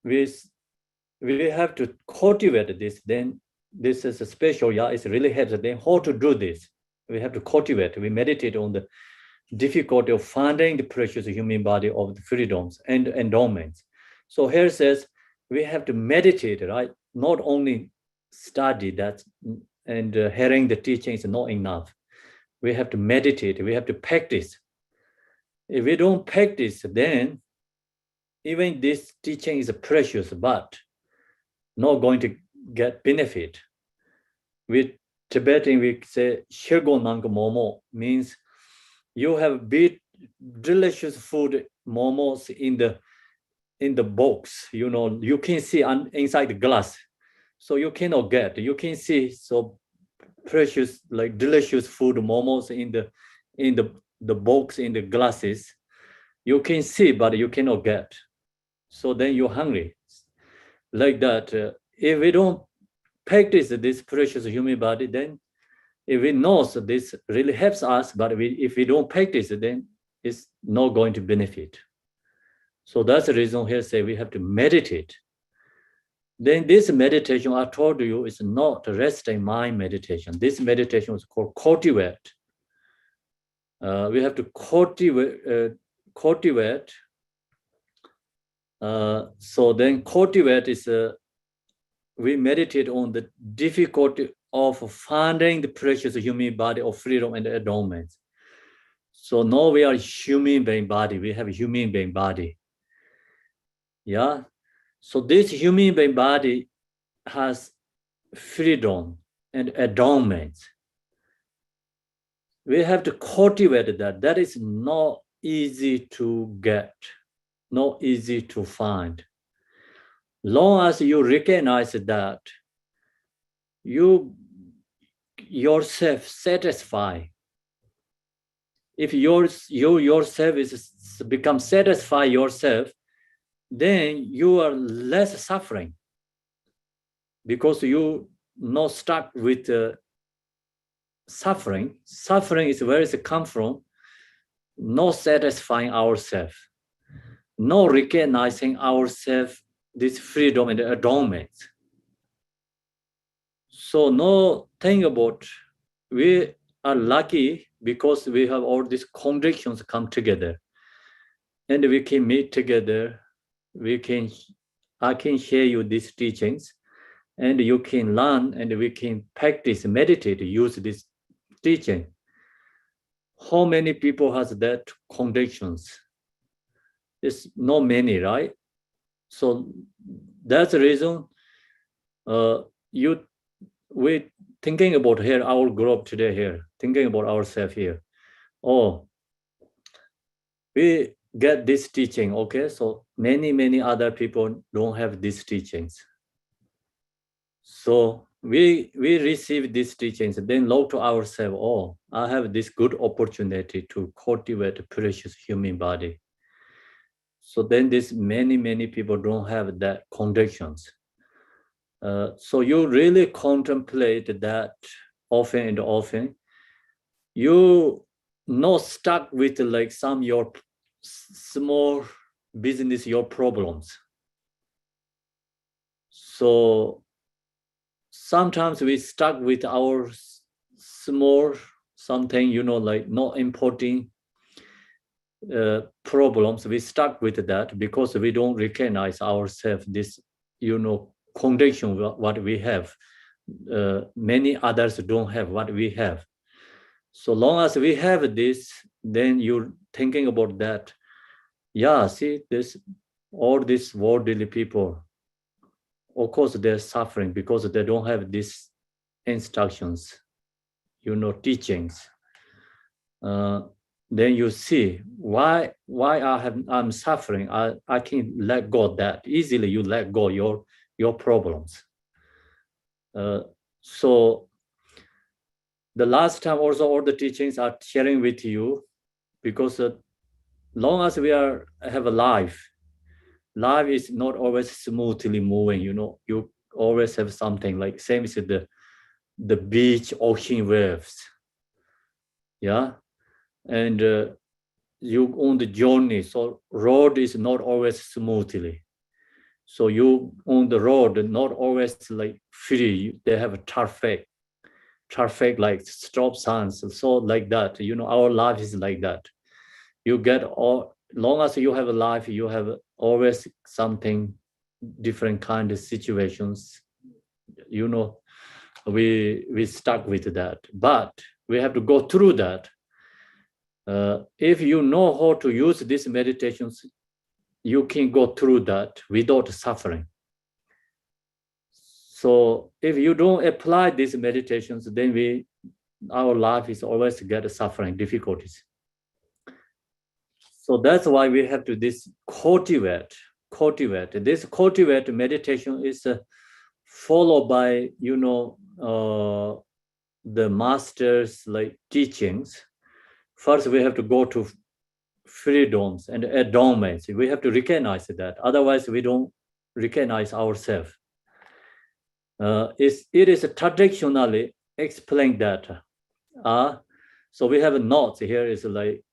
we have to cultivate this. Then this is a special, it's really helps. Then how to do this? We have to cultivate. We meditate on the difficulty of finding the precious human body of the freedoms and endowments. So here says we have to meditate, right? Not only study that and hearing the teaching is not enough. We have to meditate. We have to practice. If we don't practice, then even this teaching is precious, but not going to get benefit. With Tibetan, we say shirgo nang momo, means you have big delicious food momos in the box. You can see inside the glass, so you cannot get. You can see so precious like delicious food momos in the box in the glasses. You can see, but you cannot get. So then you're hungry. Like that, if we don't practice this precious human body, then if we know so this really helps us, but if we don't practice it, then it's not going to benefit. So that's the reason here say we have to meditate. Then this meditation I told you is not resting mind meditation. This meditation is called cultivate. We have to cultivate. So then cultivate is we meditate on the difficulty of finding the precious human body of freedom and endowments. So now we are human being body. We have a human being body. Yeah. So this human being body has freedom and endowments. We have to cultivate that. That is not easy to get, not easy to find. Long as you recognize that, you yourself satisfy. If you yourself is become satisfied yourself, then you are less suffering because you not stuck with suffering. Suffering is where it come from, not satisfying ourselves, not recognizing ourselves, this freedom and adornment. So no think about, we are lucky because we have all these conditions come together and we can meet together. I can share you these teachings and you can learn and we can practice, meditate, use this teaching. How many people has that conditions? It's not many, right? So that's the reason we thinking about here, our group today here, thinking about ourselves here. Oh, we get this teaching, okay? So many other people don't have these teachings. So we receive these teachings, then look to ourselves, oh, I have this good opportunity to cultivate a precious human body. So then this many people don't have that conditions. So you really contemplate that often and often. You not stuck with like some your small business, your problems. So sometimes we stuck with our small something, like not important problems. We stuck with that because we don't recognize ourselves, this, condition what we have. Many others don't have what we have. So long as we have this, then you're thinking about that. Yeah, see all these worldly people, of course they're suffering because they don't have these instructions, teachings. Then you see why I'm suffering. I can let go of that easily. You let go your problems. So the last time also all the teachings are sharing with you, because long as we have a life is not always smoothly moving. You always have something, like same as the beach, ocean waves. Yeah, and you on the journey, so road is not always smoothly. So you on the road, not always like free. They have a traffic like stop signs, so like that. Our life is like that. You get all, long as you have a life, you have always something different kind of situations. We stuck with that, but we have to go through that. If you know how to use these meditations, you can go through that without suffering. So if you don't apply these meditations, then our life is always get suffering, difficulties. So that's why we have to this cultivate. This cultivate meditation is followed by the master's like teachings. First, we have to go to freedoms and adornments. We have to recognize that. Otherwise, we don't recognize ourselves. It is traditionally explained that. So we have notes here. Is like,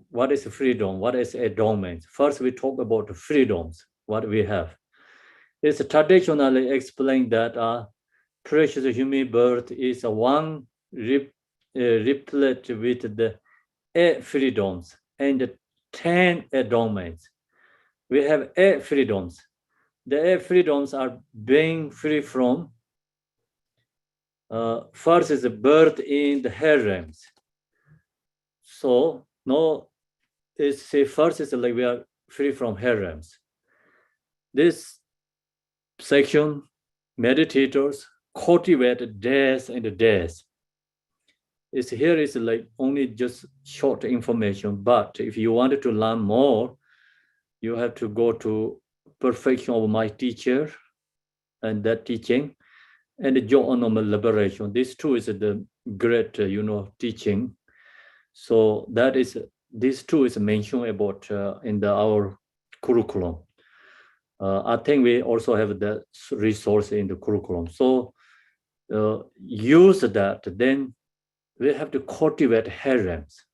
what is freedom? What is adornment? First, we talk about freedoms. What we have. It's traditionally explained that precious human birth is one replete with the 8 freedoms and 10 adornments. We have 8 freedoms. The 8 freedoms are being free from. First is the birth in the harems. So first is like we are free from harems. This section, meditators cultivate days and days. Here is like only just short information, but if you wanted to learn more, you have to go to Perfection of My Teacher and that teaching, and the Joy of Liberation. These two is the great, teaching. So these two is mentioned about in our curriculum. I think we also have that resource in the curriculum. So use that, then we have to cultivate harems.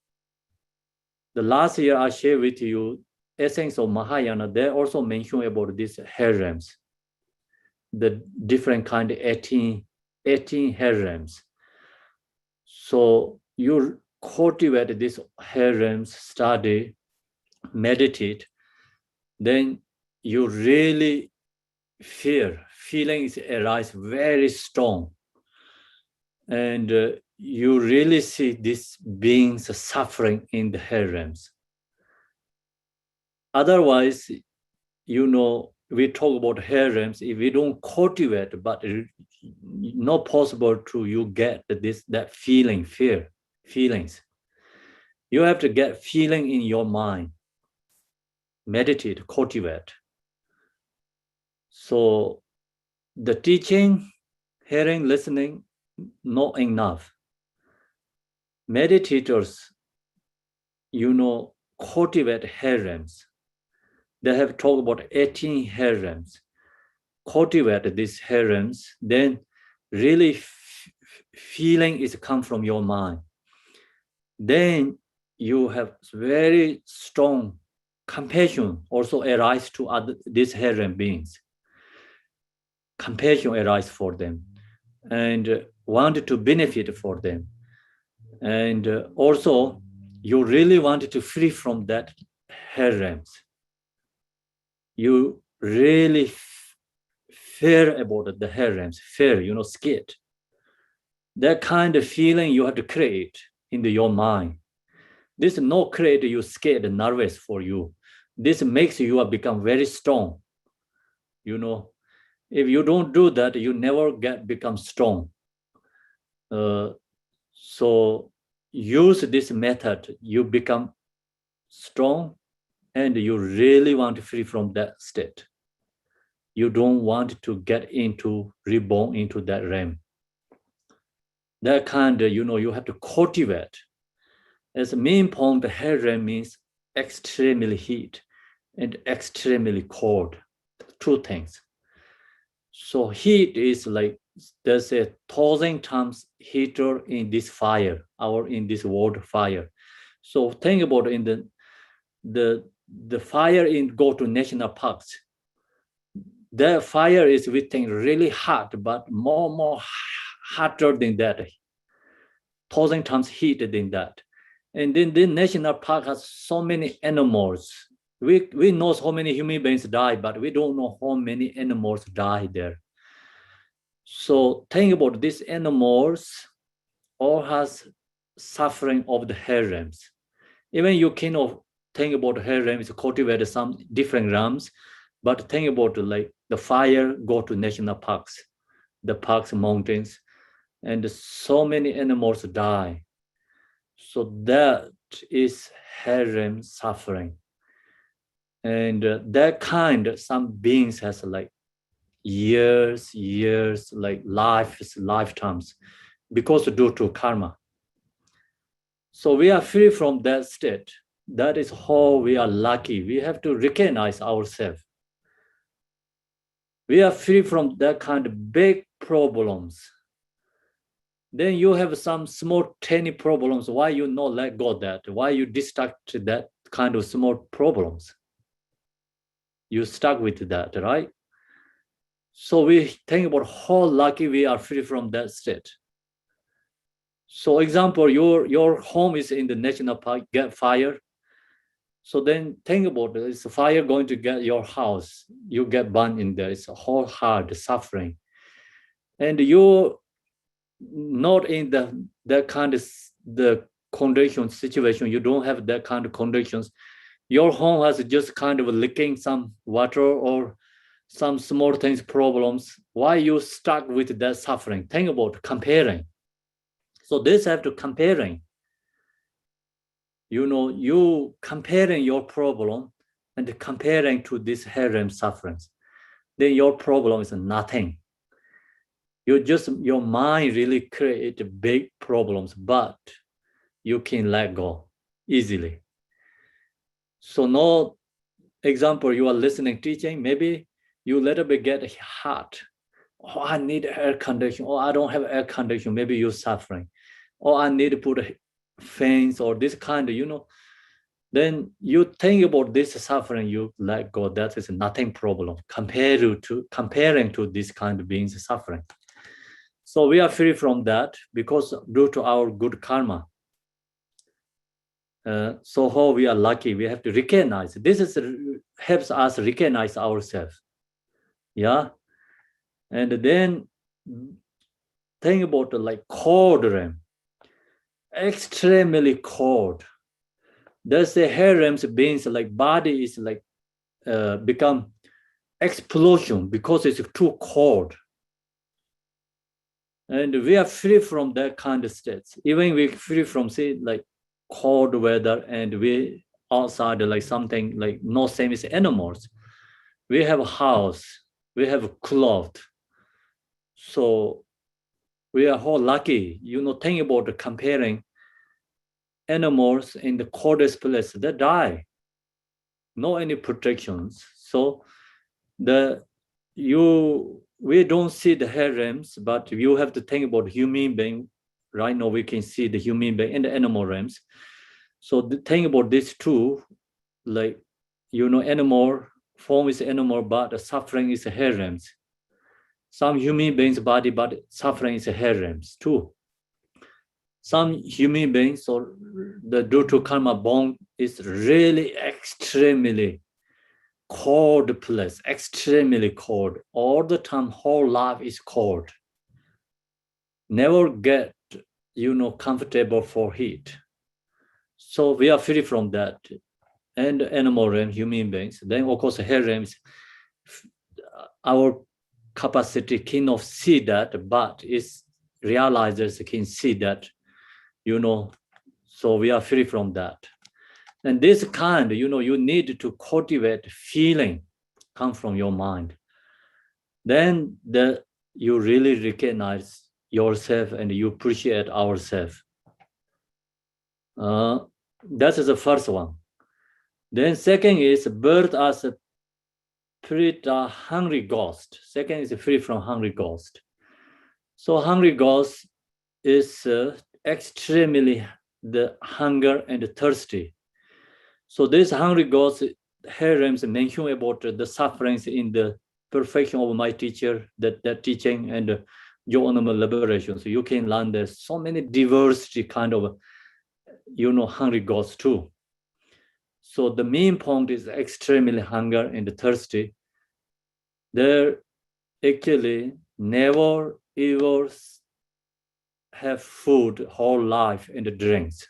The last year I shared with you, Essence of Mahayana, they also mention about these harems, the different kind of 18 harems. So you cultivate this harems, study, meditate, then you really feelings arise very strong. And you really see these beings suffering in the harems. Otherwise, we talk about harems, if we don't cultivate, but not possible to you get that feelings. You have to get feeling in your mind, meditate, cultivate. So the teaching, hearing, listening, not enough. Meditators, cultivate harems. They have talked about 18 harems. Cultivate these harems, then really feeling is come from your mind. Then you have very strong compassion also arise to these harem beings. Compassion arise for them and want to benefit for them. And also you really wanted to free from that harems. You really fear about the harems, fear, scared. That kind of feeling you have to create in your mind. This no create you scared and nervous for you. This makes you become very strong. If you don't do that, you never become strong. So use this method, you become strong and you really want to free from that state. You don't want to get reborn into that realm. That kind of, you have to cultivate. As a main point, the harem means extremely heat and extremely cold. Two things. So heat is like there's 1,000 times heater in this fire, or in this world fire. So think about in the fire go to national parks. The fire is we think really hot, but more hotter than that. 1,000 times heat than that. And then the national park has so many animals. We know how many human beings die, but we don't know how many animals die there. So think about these animals all has suffering of the harems. Even you cannot think about harems, cultivate some different realms, but think about like the fire go to national parks, the parks, mountains, and so many animals die. So that is harem suffering. And that kind, some beings has like years, like lifetimes, because due to karma. So we are free from that state. That is how we are lucky. We have to recognize ourselves. We are free from that kind of big problems. Then you have some small tiny problems. Why you not let go of that? Why you distract that kind of small problems? You stuck with that, right? So we think about how lucky we are free from that state. So example, your home is in the national park, get fire. So then think about it, it's fire going to get your house, you get burned in there, it's a whole hard suffering. And you're not in that kind of the condition situation, you don't have that kind of conditions. Your home has just kind of leaking some water or some small things, problems. Why you stuck with that suffering? Think about comparing. So this have to comparing. You comparing your problem and comparing to this harem sufferings, then your problem is nothing. Your mind really create big problems, but you can let go easily. So no example, you are listening, teaching, maybe you little bit get hot. Oh, I need air condition. Oh, I don't have air condition. Maybe you're suffering. Oh, I need to put fans or this kind of, you know. Then you think about this suffering, you let go. That is nothing problem comparing to this kind of beings suffering. So we are free from that because due to our good karma. So how we are lucky, we have to recognize. This is helps us recognize ourselves. Yeah. And then think about like cold realm. Extremely cold. There's the hair realms beings like body is like become explosion because it's too cold. And we are free from that kind of states. Even we're free from say like cold weather and we outside like something like no same as animals. We have a house, we have a cloth. So we are all lucky, you know, think about the comparing animals in the coldest place, they die. No any protections. So we don't see the hair realms, but you have to think about human being. Right now we can see the human being and the animal realms. So the thing about this too, like, you know, animal form is animal, but the suffering is a hair realms. Some human beings body, but suffering is a hair realms too. Some human beings or the due to karma born is really extremely cold place, extremely cold. All the time, whole life is cold. Never get, you know, comfortable for heat. So we are free from that. And animal realm, human beings. Then of course, hair realms, our capacity cannot see that, but it's realizers can see that, you know, so we are free from that. And this kind, you know, you need to cultivate feeling come from your mind. Then you really recognize yourself and you appreciate ourselves. That is the first one. Then second is birth as a hungry ghost. Second is free from hungry ghost. So hungry ghost is extremely the hunger and thirsty. So this hungry ghost realms mention about the sufferings in the perfection of my teacher, that teaching and your own liberation. So you can learn there's so many diversity kind of, you know, hungry ghosts too. So the main point is extremely hunger and thirsty. They actually never ever have food whole life and drinks.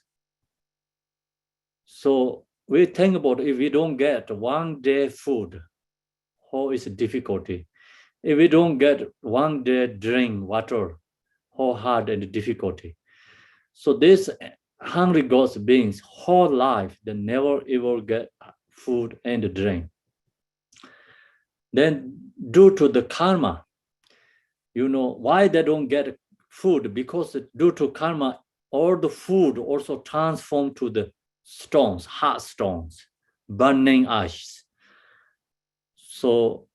So we think about if we don't get one day food, how is difficulty? If we don't get one day drink water, how hard and difficulty? So this hungry ghost beings whole life, they never ever get food and drink. Then due to the karma, you know, why they don't get food? Because due to karma, all the food also transform to the stones, hot stones, burning ashes. So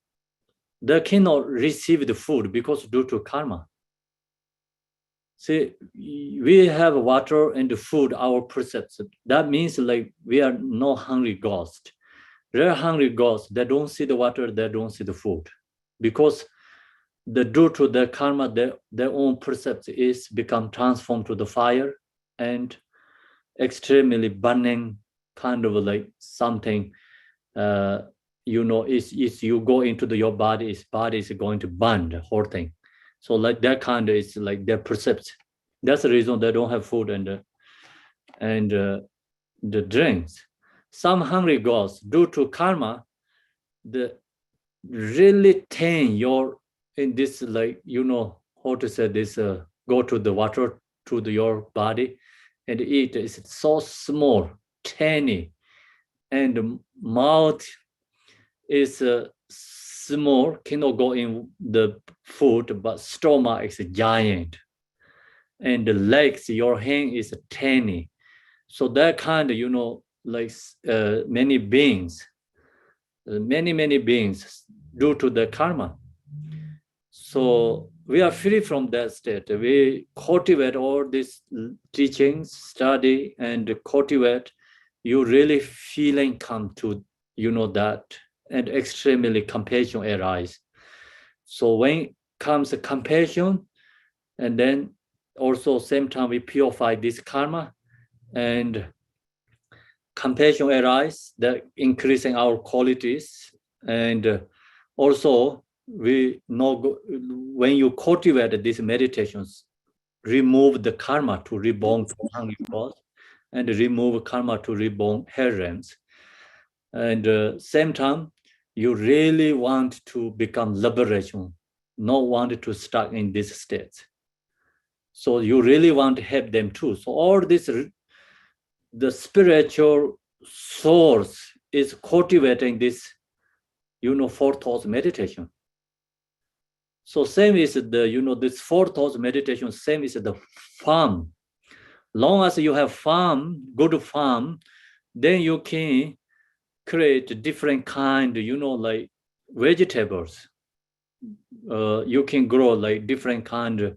they cannot receive the food because due to karma. See, we have water and food, our perception. That means like we are no hungry ghost. They're hungry ghosts, they don't see the water, they don't see the food. Because due to their karma, their own perception is become transformed to the fire and extremely burning kind of like something, you know, is you go into your body is going to burn the whole thing. So like that kind of is like their perception. That's the reason they don't have food and the drinks. Some hungry ghosts, due to karma, the really thin your in this, like, you know, how to say this, go to the water to your body and eat. It's so small, tiny, and the mouth is small, cannot go in the food, but stomach is giant. And the legs, your hand is tiny. So that kind of, you know, like many beings, many beings, due to the karma. So we are free from that state. We cultivate all these teachings, study, and cultivate. You really feeling come to, that, and extremely compassion arise. So when comes compassion, and then also same time we purify this karma, and compassion arise, that increasing our qualities, and also we know when you cultivate these meditations, remove the karma to reborn to hungry gods, and remove karma to reborn hell realms. And same time, you really want to become liberation, not want to stuck in this state. So you really want to help them too. So all this, the spiritual source is cultivating this, four thoughts meditation. So same is the, this four thoughts meditation, same is the farm. Long as you have farm, good farm, then you can create different kind, like vegetables. You can grow like different kind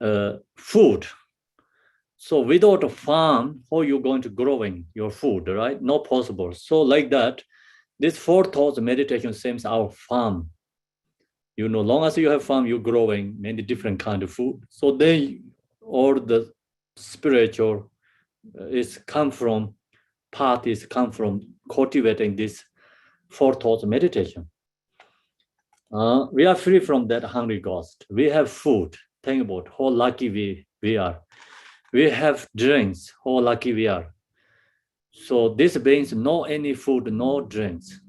of food. So without a farm, how are you going to growing your food, right? Not possible. So like that, this four thoughts meditation seems our farm. Long as you have farm, you're growing many different kind of food. So then all the spiritual is come from, path is come from cultivating this four thoughts meditation. We are free from that hungry ghost. We have food. Think about how lucky we are. We have drinks. How lucky we are. So this means no any food, no drinks.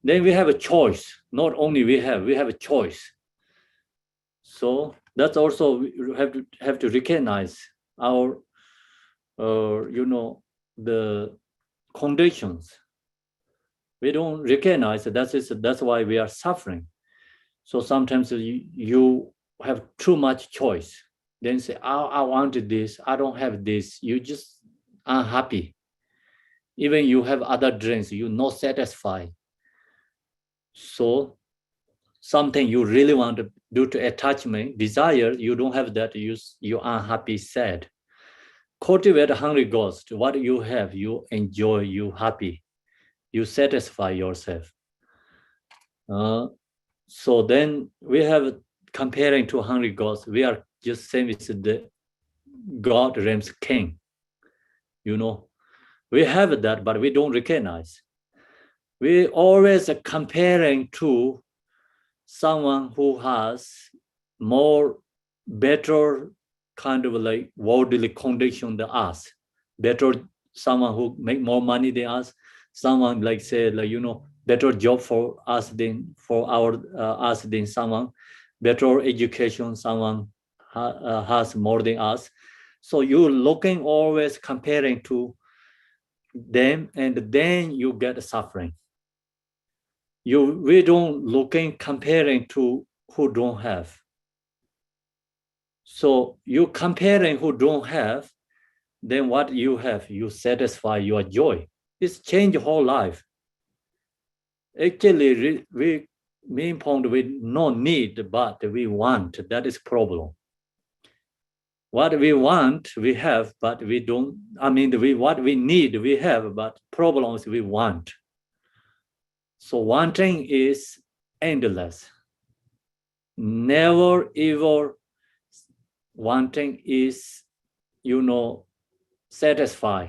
Then we have a choice. Not only we have a choice. So that's also we have to recognize our, the conditions. We don't recognize that's why we are suffering. So sometimes you have too much choice. Then say, I wanted this, I don't have this. You just unhappy. Even you have other drinks, you're not satisfied. So something you really want to do to attachment, desire, you don't have that, you unhappy, sad. Cultivate a hungry ghost. What you have, you enjoy, you happy. You satisfy yourself. So then we have comparing to hungry ghosts, we are just same as the God realms king. We have that, but we don't recognize. We always are comparing to someone who has more better kind of like worldly condition than us. Better someone who make more money than us. Someone like say like better job for us than for us than someone. Better education, someone has more than us. So you're looking always comparing to them, and then you get suffering. We don't looking comparing to who don't have. So you comparing who don't have, then what you have, you satisfy your joy. It's change your whole life. Actually, we main point we no need, but we want. That is problem. What we want, we have, but we don't. What we need, we have, but problems we want. So wanting is endless. Never ever wanting is, satisfy.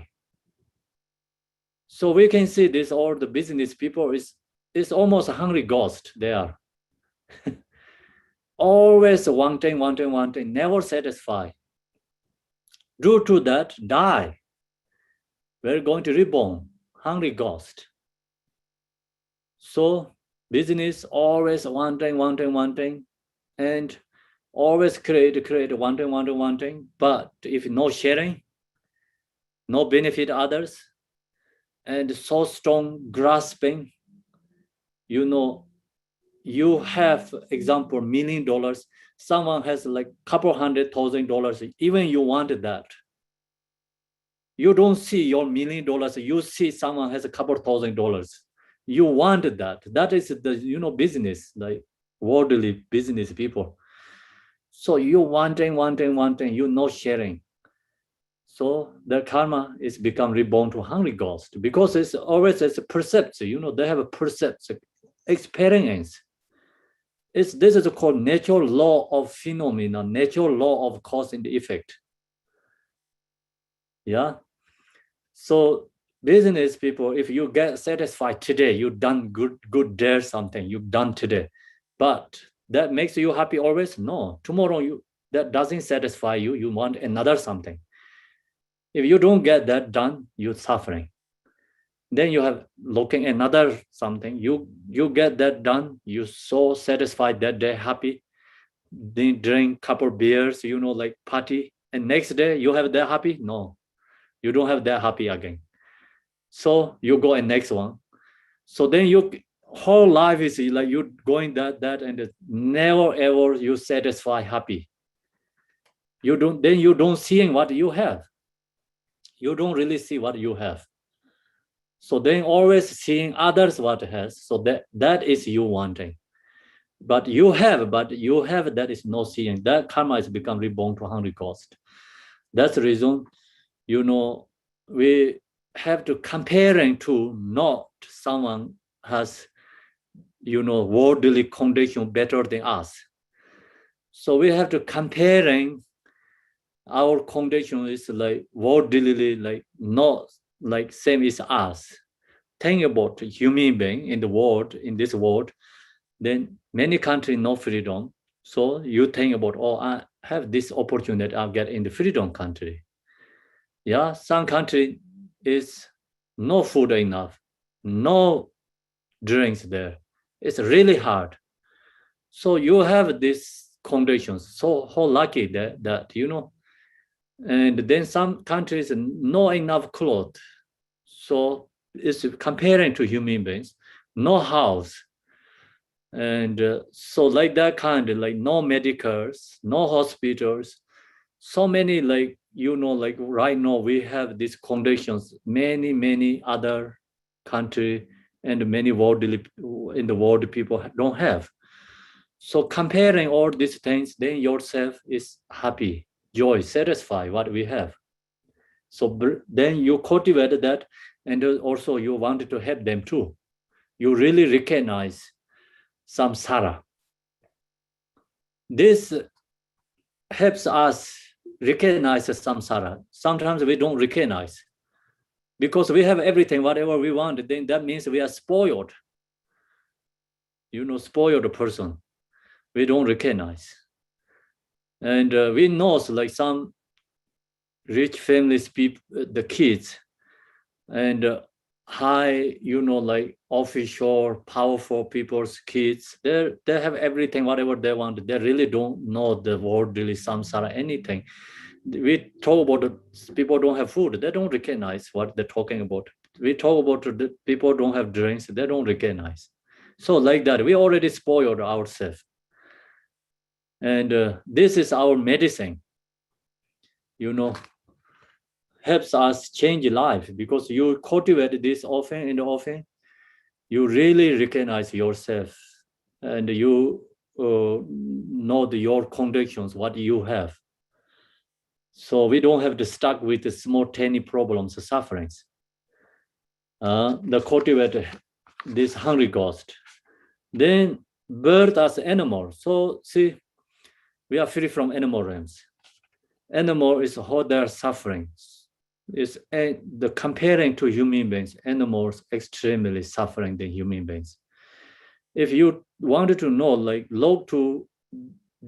So we can see this, all the business people is almost a hungry ghost there. Always wanting, never satisfy. Due to that, die. We're going to reborn, hungry ghost. So business always wanting, and always create wanting. But if no sharing, no benefit others, and so strong grasping, you have example $1 million, someone has like couple $100,000, even you wanted that. You don't see your $1 million, you see someone has a couple $1,000. You want that. That is the business, like worldly business people. So you wanting, you not sharing. So the karma is become reborn to hungry ghost because it's always a perception. They have a perception, experience. This is called natural law of phenomena, natural law of cause and effect. Yeah. So business people, if you get satisfied today, you've done good there something you've done today, but that makes you happy always? No. Tomorrow that doesn't satisfy you. You want another something. If you don't get that done, you're suffering. Then you have looking another something. You get that done. You're so satisfied that day, happy. Then drink couple beers, like party, and next day you have that happy. No, you don't have that happy again. So you go and next one. So then your whole life is like you going that and never ever you satisfy happy. You don't seeing what you have. You don't really see what you have. So then always seeing others what has. So that is you wanting. But you have that is no seeing. That karma is become reborn to hungry ghost. That's the reason, we have to comparing to not someone has, worldly condition better than us. So we have to comparing our condition is like worldly, like not like same as us. Think about human being in this world, then many countries no freedom. So you think about, I have this opportunity I'll get in the freedom country. Yeah, some country is no food enough, no drinks there. It's really hard. So you have these conditions. So how lucky that and then some countries no enough clothes. So it's comparing to human beings, no house. And so like that kind of like no medicals, no hospitals, so many like like right now we have these conditions many other country and many in the world people don't have. So comparing all these things, then yourself is happy, joy, satisfied what we have. So then you cultivate that, and also you wanted to help them too. You really recognize samsara. This helps us recognize samsara. Sometimes we don't recognize because we have everything, whatever we want, then that means we are spoiled. Spoiled person. We don't recognize. And we know like some rich families, people, the kids, and high, like official, powerful people's kids, they have everything, whatever they want. They really don't know the word, really samsara, anything. We talk about people don't have food, they don't recognize what they're talking about. We talk about the people don't have drinks, they don't recognize. So like that, we already spoiled ourselves. And this is our medicine, helps us change life because you cultivate this often and often, you really recognize yourself and you know your conditions, what you have. So we don't have to stuck with the small tiny problems, sufferings. The cultivate this hungry ghost. Then birth as animal. So see, we are free from animal realms. Animal is how they're suffering. Is the comparing to human beings, animals extremely suffering than human beings. If you wanted to know, like log to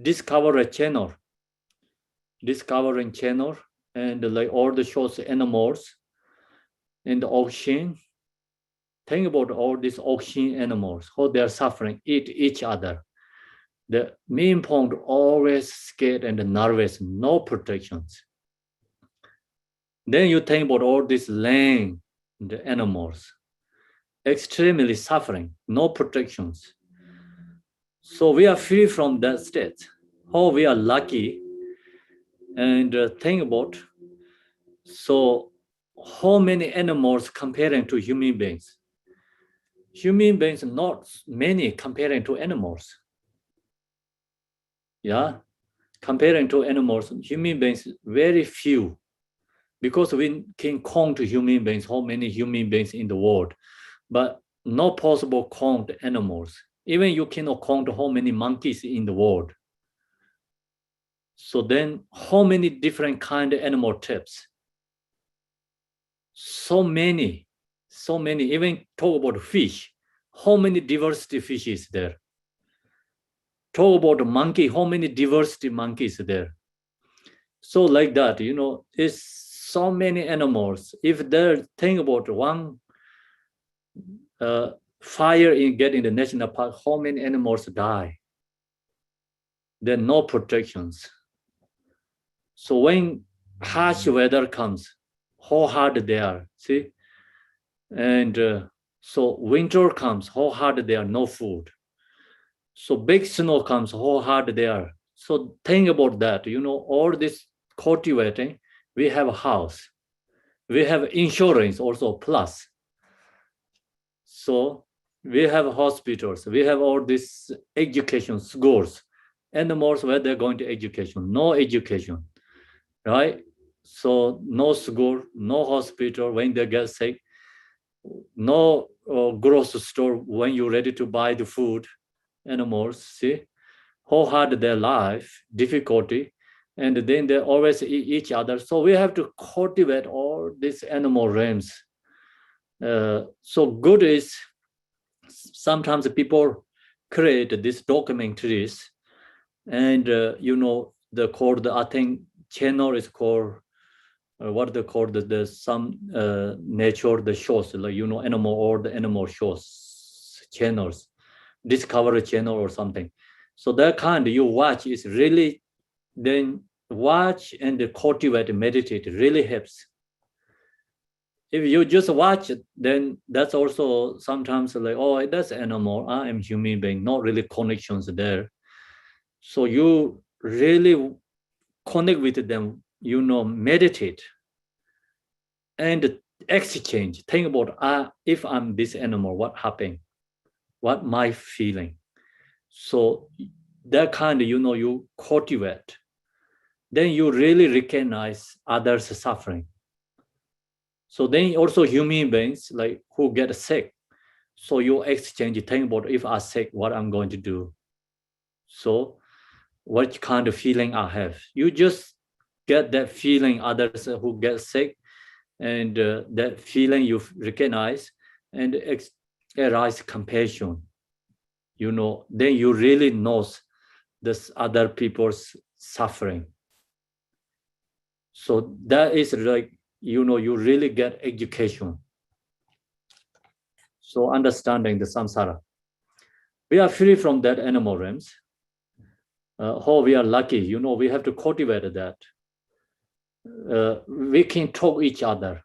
discover a channel, discovering channel, and like all the shows animals in the ocean. Think about all these ocean animals, how they're suffering, eat each other. The main point always scared and nervous, no protections. Then you think about all this land, the animals, extremely suffering, no protections. So we are free from that state. How we are lucky. And think about, so how many animals comparing to human beings? human beings not many comparing to animals. Yeah, comparing to animals, human beings very few, because we can count human beings, how many human beings in the world, but not possible count animals. Even you cannot count how many monkeys in the world. So then how many different kind of animal types? So many, even talk about fish, how many diversity fish is there? Talk about monkey, how many diversity monkeys there? So like that, you know, it's so many animals. If they think about one fire in getting the national park, how many animals die? There are no protections. So when harsh weather comes, how hard they are, see? And so winter comes, how hard they are, no food. So big snow comes, how hard they are. So think about that, you know, all this cultivating, we have a house, we have insurance also plus. So we have hospitals, we have all this education, schools, animals where they're going to education, no education, right? So no school, no hospital when they get sick, no grocery store when you're ready to buy the food. Animals, see how hard their life, difficulty, and then they always eat each other. So we have to cultivate all these animal realms. So good is sometimes people create these documentaries, and you know, the called, I think channel is called what they call the some nature, the shows, like, you know, animal or the animal shows channels, Discovery Channel or something. So that kind you watch is really, then watch and cultivate, meditate really helps. If you just watch it, then that's also sometimes like, oh, that's animal, I am human being, not really connections there. So you really connect with them, you know, meditate and exchange. Think about, if I'm this animal, what happened? What my feeling? So that kind of, you know, you cultivate, then you really recognize others' suffering. So then also human beings like who get sick. So you exchange, think about, if I'm sick, what I'm going to do. So what kind of feeling I have? You just get that feeling, others who get sick, and that feeling you recognize and arise compassion. You know, then you really knows this other people's suffering. So that is like, you know, you really get education. So understanding the samsara. We are free from that animal realms. How we are lucky, you know, we have to cultivate that. We can talk each other.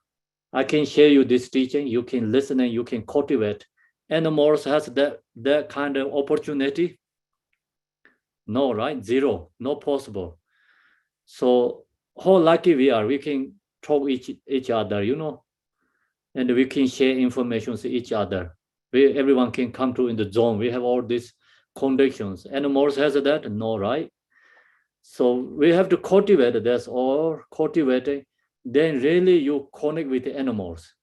I can share you this teaching, you can listen and you can cultivate. Animals has that kind of opportunity? No, right? Zero, not possible. So how lucky we are, we can talk each other, you know, and we can share information to each other. Everyone can come to in the zone. We have all these conditions. Animals has that? No, right? So we have to cultivate this, or cultivating, then really you connect with the animals.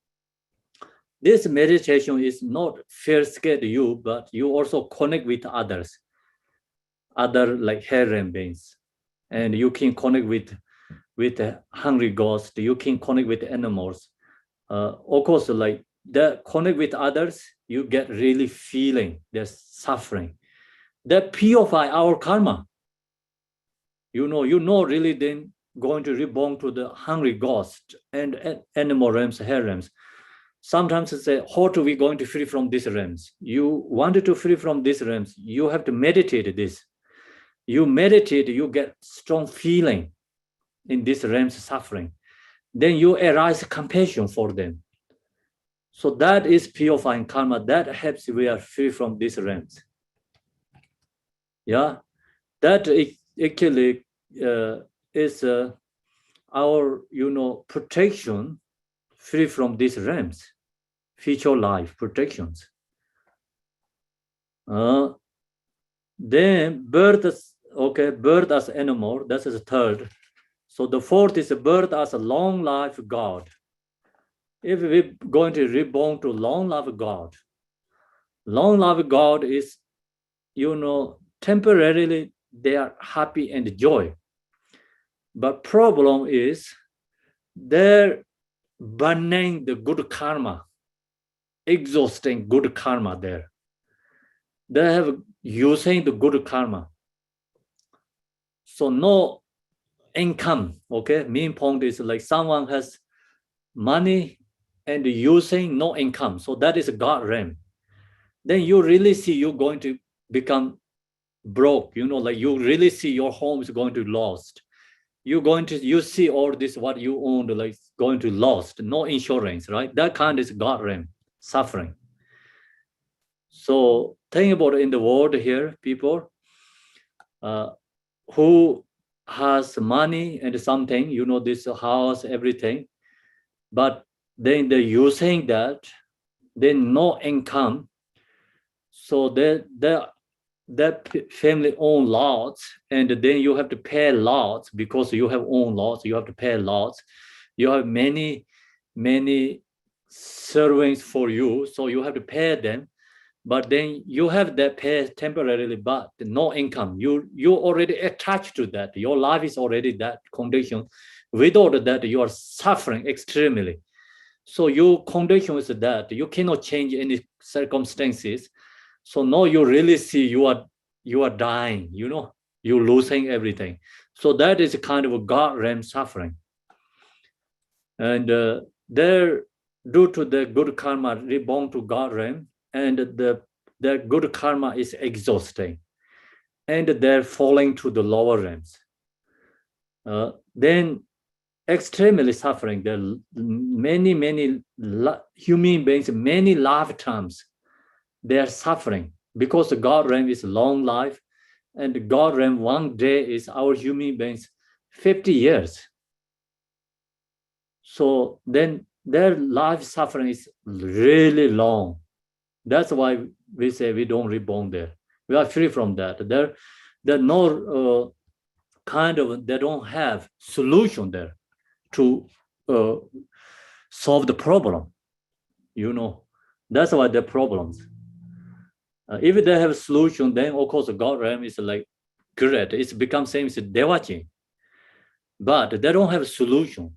This meditation is not first scare you, but you also connect with others, other like harem beings, and you can connect with a hungry ghost. You can connect with animals. Of course, like that connect with others, you get really feeling their suffering. That purify our karma. You know, really then going to reborn to the hungry ghost and animal realms, harems. Sometimes it's say, how are we going to free from these realms? You wanted to free from these realms, you have to meditate this. You meditate, you get strong feeling in this realms suffering. Then you arise compassion for them. So that is purifying karma. That helps we are free from these realms. Yeah, that actually is our, you know, protection, free from these realms, future life protections. Then birth, okay, birth as animal, that is the third. So the fourth is birth as a long life God. If we're going to reborn to long life God is, temporarily they are happy and joy. But problem is they're burning the good karma, exhausting good karma there. They have using the good karma. So no income, okay? Main point is like someone has money and using no income. So that is a God realm. Then you really see you're going to become broke, like you really see your home is going to lost. You see all this, what you owned, like going to lost, no insurance, right? That kind is God realm, suffering. So think about it in the world here, people who has money and something, this house, everything, but then they're using that, then no income. So that family own lots, and then you have to pay lots because you have own lots, you have to pay lots. You have many servants for you, so you have to pay them. But then you have that pay temporarily, but no income. You already attached to that. Your life is already that condition. Without that, you are suffering extremely. So your condition is that you cannot change any circumstances. So now you really see you are dying, you're losing everything. So that is a kind of a God realm suffering. And they're due to the good karma reborn to God realm, and the good karma is exhausting, and they're falling to the lower realms. Then extremely suffering. There are many human beings, many lifetimes, they are suffering because the God realm is long life, and the God realm one day is our human beings 50 years. So then their life suffering is really long. That's why we say we don't reborn there. We are free from that. There no they don't have solution there to solve the problem. That's why there are problems. If they have a solution, then of course the God realm is like great. It's become same as Devachi. But they don't have a solution.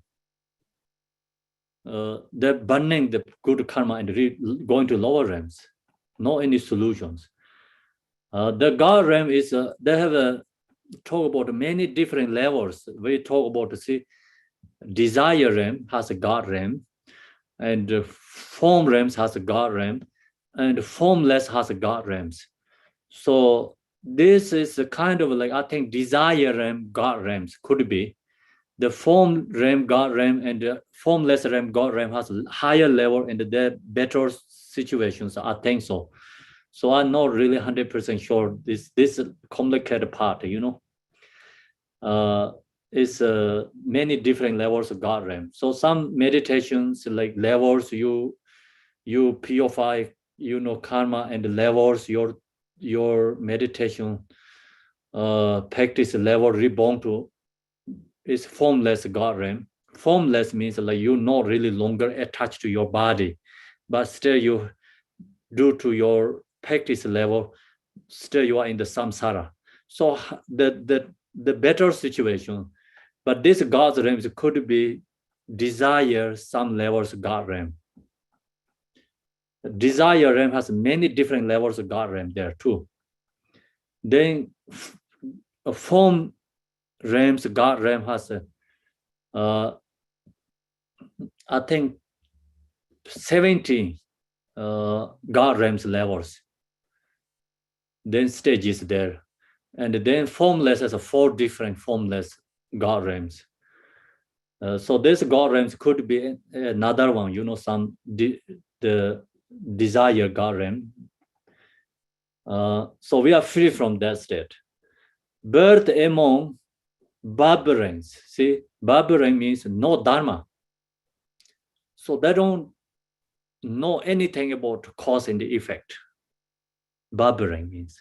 They're burning the good karma and going to lower realms. No any solutions. The God realm is, they have a talk about many different levels. We talk about, desire realm has a God realm, and form realms has a God realm, and formless has a God realms. So this is a kind of like, I think desire realm, God realms could be. The form realm, God realm, and the formless realm, God realm has a higher level and they're better situations. I think so. So I'm not really 100% sure this complicated part, is many different levels of God realm. So some meditations like levels you purify, karma, and levels your meditation practice level reborn to is formless God realm. Formless means like you're not really longer attached to your body, but still you, due to your practice level, still you are in the samsara. So the better situation, but this God's realm could be desire some levels of God realm. Desire realm has many different levels of God realm there too. Then a form realms, God realm has I think 70 God realms levels. Then stages there. And then formless has 4 different formless God realms. So this God realms could be another one, some the desire God realm. So we are free from that state. Birth among barbarians. See, barbarian means no dharma. So they don't know anything about cause and the effect. Barbering means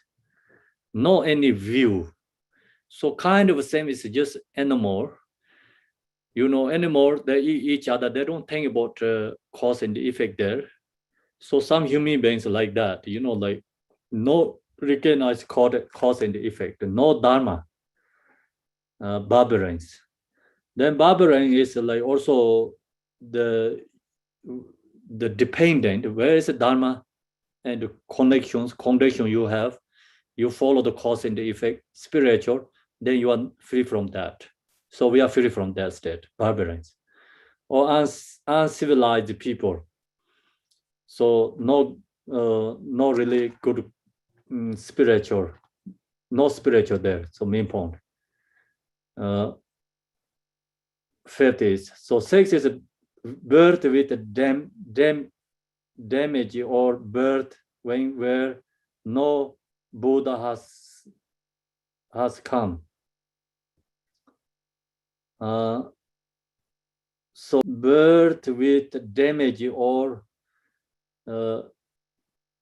no any view. So kind of same is just animal. You know, animal, they eat each other. They don't think about cause and effect there. So some human beings like that, you know, like no recognized cause and effect, no dharma, barbarians. Then barbarian is like also the dependent. Where is the dharma and the connection you have? You follow the cause and the effect, spiritual, then you are free from that. So we are free from that state, barbarians, or uncivilized people. So no really good spiritual, no spiritual there. So main point. Fifth is, so six is birth with damage or birth where no Buddha has come. So birth with damage or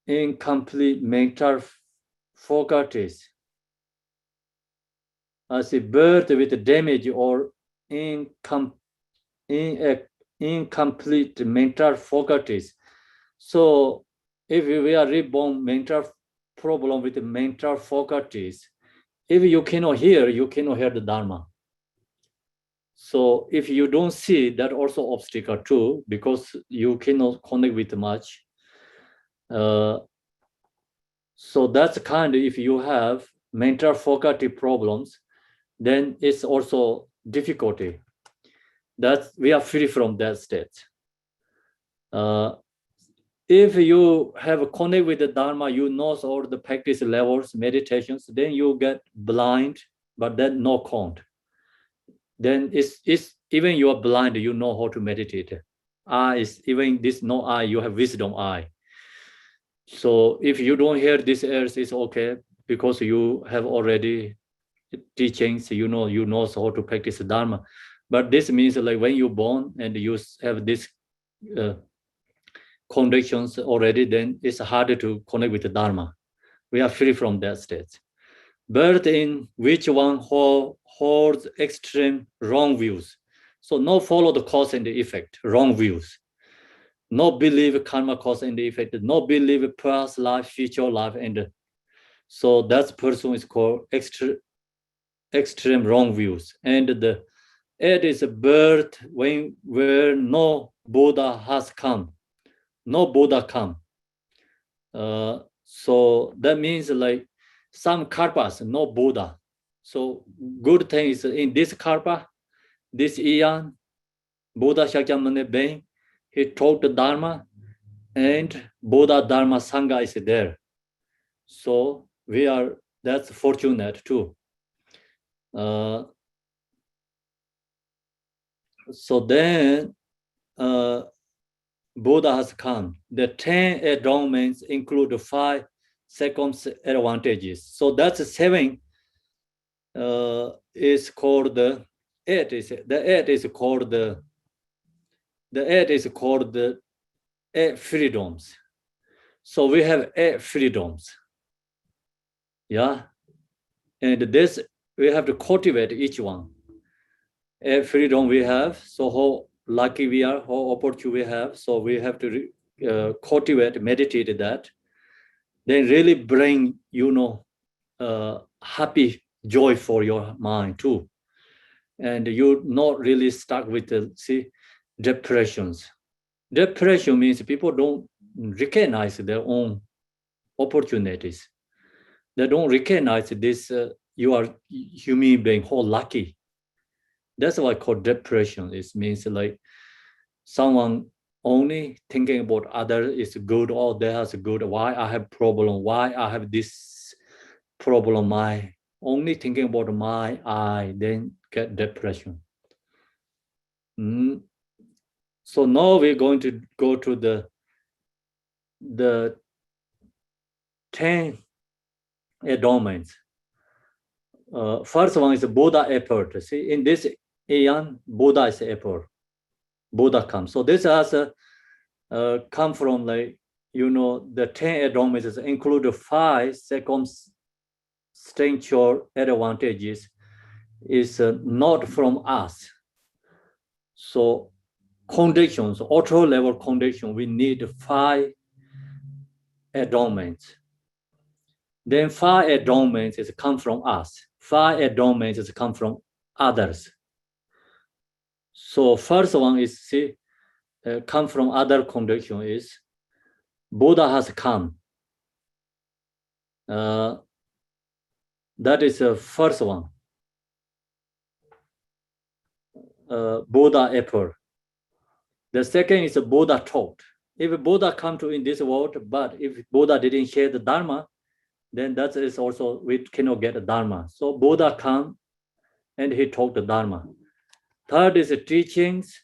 incomplete mental faculties. I say birth with damage or incomplete mental faculties. So if we are reborn mental problem with mental faculties, if you cannot hear the Dharma. So if you don't see, that also obstacle too, because you cannot connect with much. So that's kind of, if you have mental faculty problems, then it's also difficulty. That we are free from that state. If you have a connect with the Dharma, you know all the practice levels, meditations, then you get blind, but then no count. Then it's even you are blind, you know how to meditate. Eye is even this no eye, you have wisdom eye. So if you don't hear this ears, it's okay because you have already teachings, you know how to practice Dharma. But this means like when you're born and you have this conditions already, then it's harder to connect with the Dharma. We are free from that state. But in which one holds extreme wrong views. So no follow the cause and the effect, wrong views. No believe karma cause and effect, no believe past life, future life, and so that person is called extreme wrong views. And the it is a birth where no Buddha has come. No Buddha come. So that means like some karpas, no Buddha. So good thing is in this karpa, this eon, Buddha Shakyamuni being, he taught the Dharma, and Buddha Dharma Sangha is there. So we are, that's fortunate too. So then Buddha has come. The 10 endowments include the 5 circumadvantages. So that's 7 is called the 8 is called the 8 freedoms. So we have 8 freedoms. Yeah. And this we have to cultivate each one. 8 freedom we have. So how lucky we are, how opportunity we have. So we have to cultivate, meditate that. Then really bring, happy joy for your mind too. And you're not really stuck with the, depressions. Depression means people don't recognize their own opportunities. They don't recognize this, you are human being, how lucky. That's what I call depression. It means like someone only thinking about others is good, or they has good, why I have problem, why I have this problem, I only thinking about my I, then get depression. So now we're going to go to the 10 endowments. First one is Buddha effort. See, in this aeon, Buddha is effort. Buddha comes. So this has come from like the 10 adornments include 5 circumstantial advantages is not from us. So conditions, auto level condition, we need 5 adornments. Then 5 adornments is come from us. 5 adornments is come from others. So first one is come from other condition is Buddha has come. That is the first one. Buddha appeared. The second is Buddha taught. If Buddha come to in this world, but if Buddha didn't share the Dharma, then that is also, we cannot get the Dharma. So Buddha come and he taught the Dharma. Third is the teachings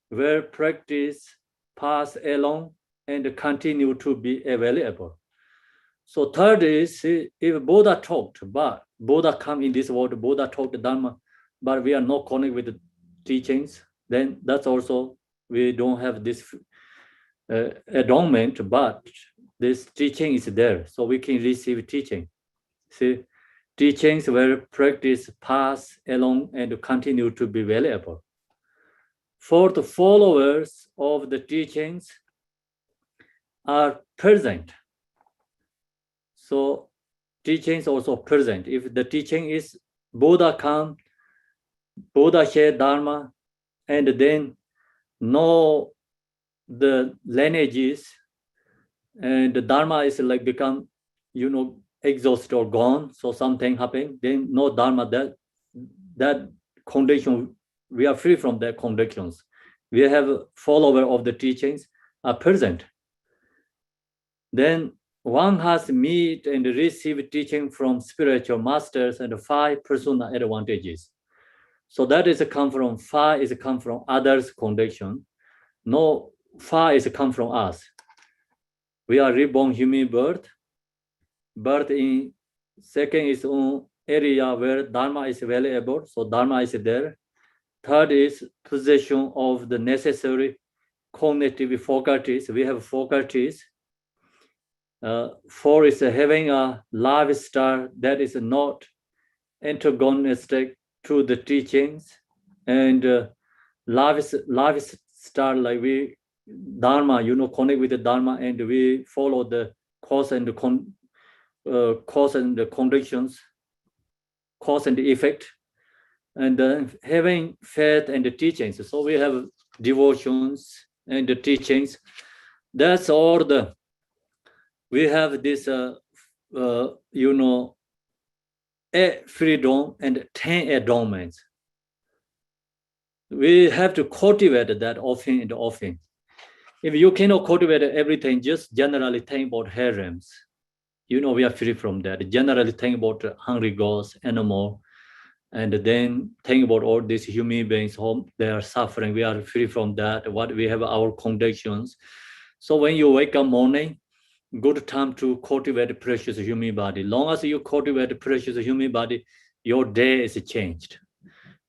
where practice pass along and continue to be available. So third is, if Buddha taught, but Buddha come in this world, Buddha taught the Dharma, but we are not connected with the teachings, then that's also, we don't have this adornment, but this teaching is there, so we can receive teaching. See, teachings where practice pass along and continue to be valuable. Fourth, followers of the teachings are present. So teachings also present. If the teaching is Buddha come, Buddha share Dharma, and then know the lineages, and the Dharma is like become, exhausted or gone, so something happened, then no Dharma, that condition, we are free from that conditions. We have follower of the teachings are present. Then one has meet and receive teaching from spiritual masters and 5 personal advantages. So that is come from 5 is come from others' condition. No, 5 is come from us. We are reborn human birth. Birth in second is on area where Dharma is valuable, so Dharma is there. Third is possession of the necessary cognitive faculties. We have faculties. 4 is having a lifestyle that is not antagonistic to the teachings, and lifestyle like we Dharma, connect with the Dharma, and we follow the cause and the conditions, cause and the effect, and having faith and the teachings. So we have devotions and the teachings. That's all we have this, freedom and 10 adornments. We have to cultivate that often and often. If you cannot cultivate everything, just generally think about harems. We are free from that. Generally think about hungry ghosts, animal, and then think about all these human beings, whom they are suffering. We are free from that. What we have our conditions. So when you wake up morning, good time to cultivate precious human body. Long as you cultivate precious human body, your day is changed.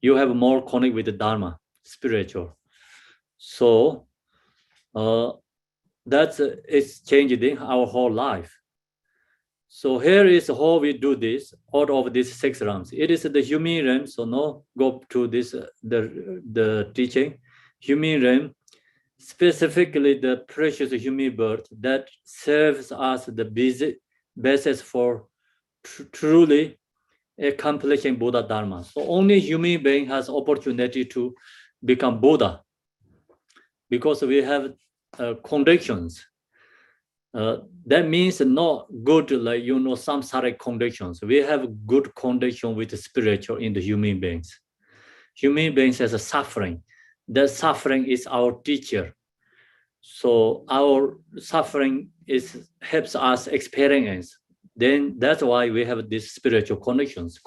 You have more connect with the Dharma, spiritual. So that's it's changing our whole life. So here is how we do this out of these 6 realms. It is the human realm. So now go to this the teaching. Human realm, specifically the precious human birth that serves as the basis for truly accomplishing Buddha Dharma. So only human being has opportunity to become Buddha, because we have conditions. That means not good like samsaric conditions. We have good condition with the spiritual in the human beings. Human beings has a suffering. That suffering is our teacher. So our suffering helps us experience. Then that's why we have these spiritual conditions.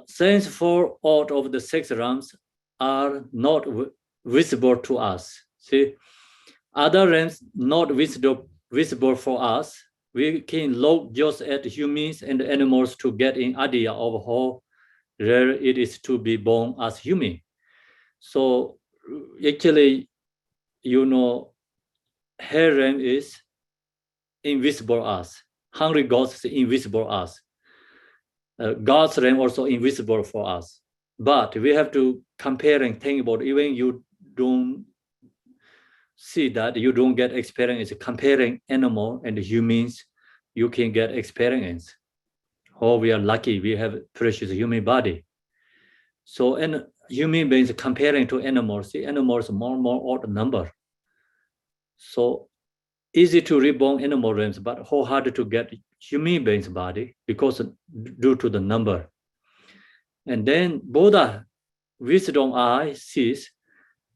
Since 4 out of the 6 realms are not visible to us. See, other realms not visible for us. We can look just at humans and animals to get an idea of how rare it is to be born as human. So actually, Hell realm is invisible us. Hungry ghost is invisible us. God's realm also invisible for us. But we have to compare and think about, even you don't see that, you don't get experience. Comparing animal and humans, you can get experience. Oh, we are lucky, we have precious human body. So, and human beings comparing to animals, see animals more and more odd number. So easy to reborn animal realms, but how hard to get human beings body because due to the number. And then Buddha wisdom eye sees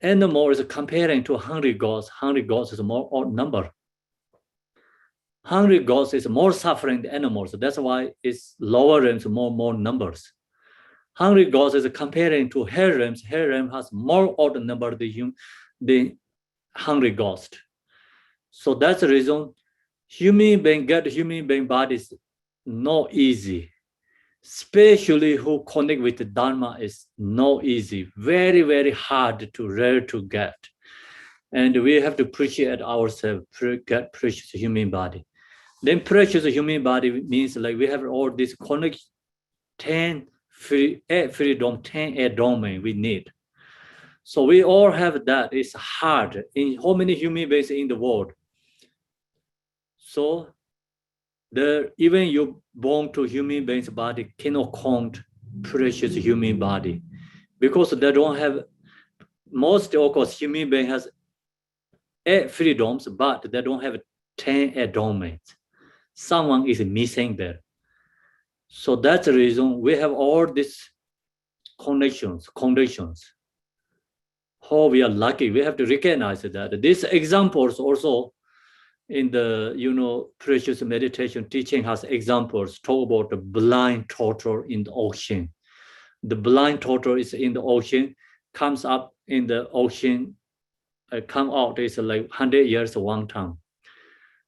animal is comparing to hungry gods. Hungry gods is more odd number. Hungry gods is more suffering than animals. That's why it's lower realms, more numbers. Hungry gods is comparing to hell realms. Hell realm has more odd number than the hungry ghost. So that's the reason human being get human being bodies not easy. Especially who connect with the Dharma is not easy. Very, very hard to rare to get. And we have to appreciate ourselves, get precious human body. Then precious human body means like we have all this connect 10 freedom, 10 air domain we need. So we all have that. It's hard. In how many human beings in the world? So even you born to human beings body cannot count precious human body because they don't have, most of course human being has 8 freedoms, but they don't have 10 domains. Someone is missing there. So that's the reason we have all these conditions. How we are lucky, we have to recognize that. These examples also in the precious meditation teaching has examples talk about the blind turtle in the ocean. The blind turtle is in the ocean, comes up in the ocean, come out is like 100 years one time.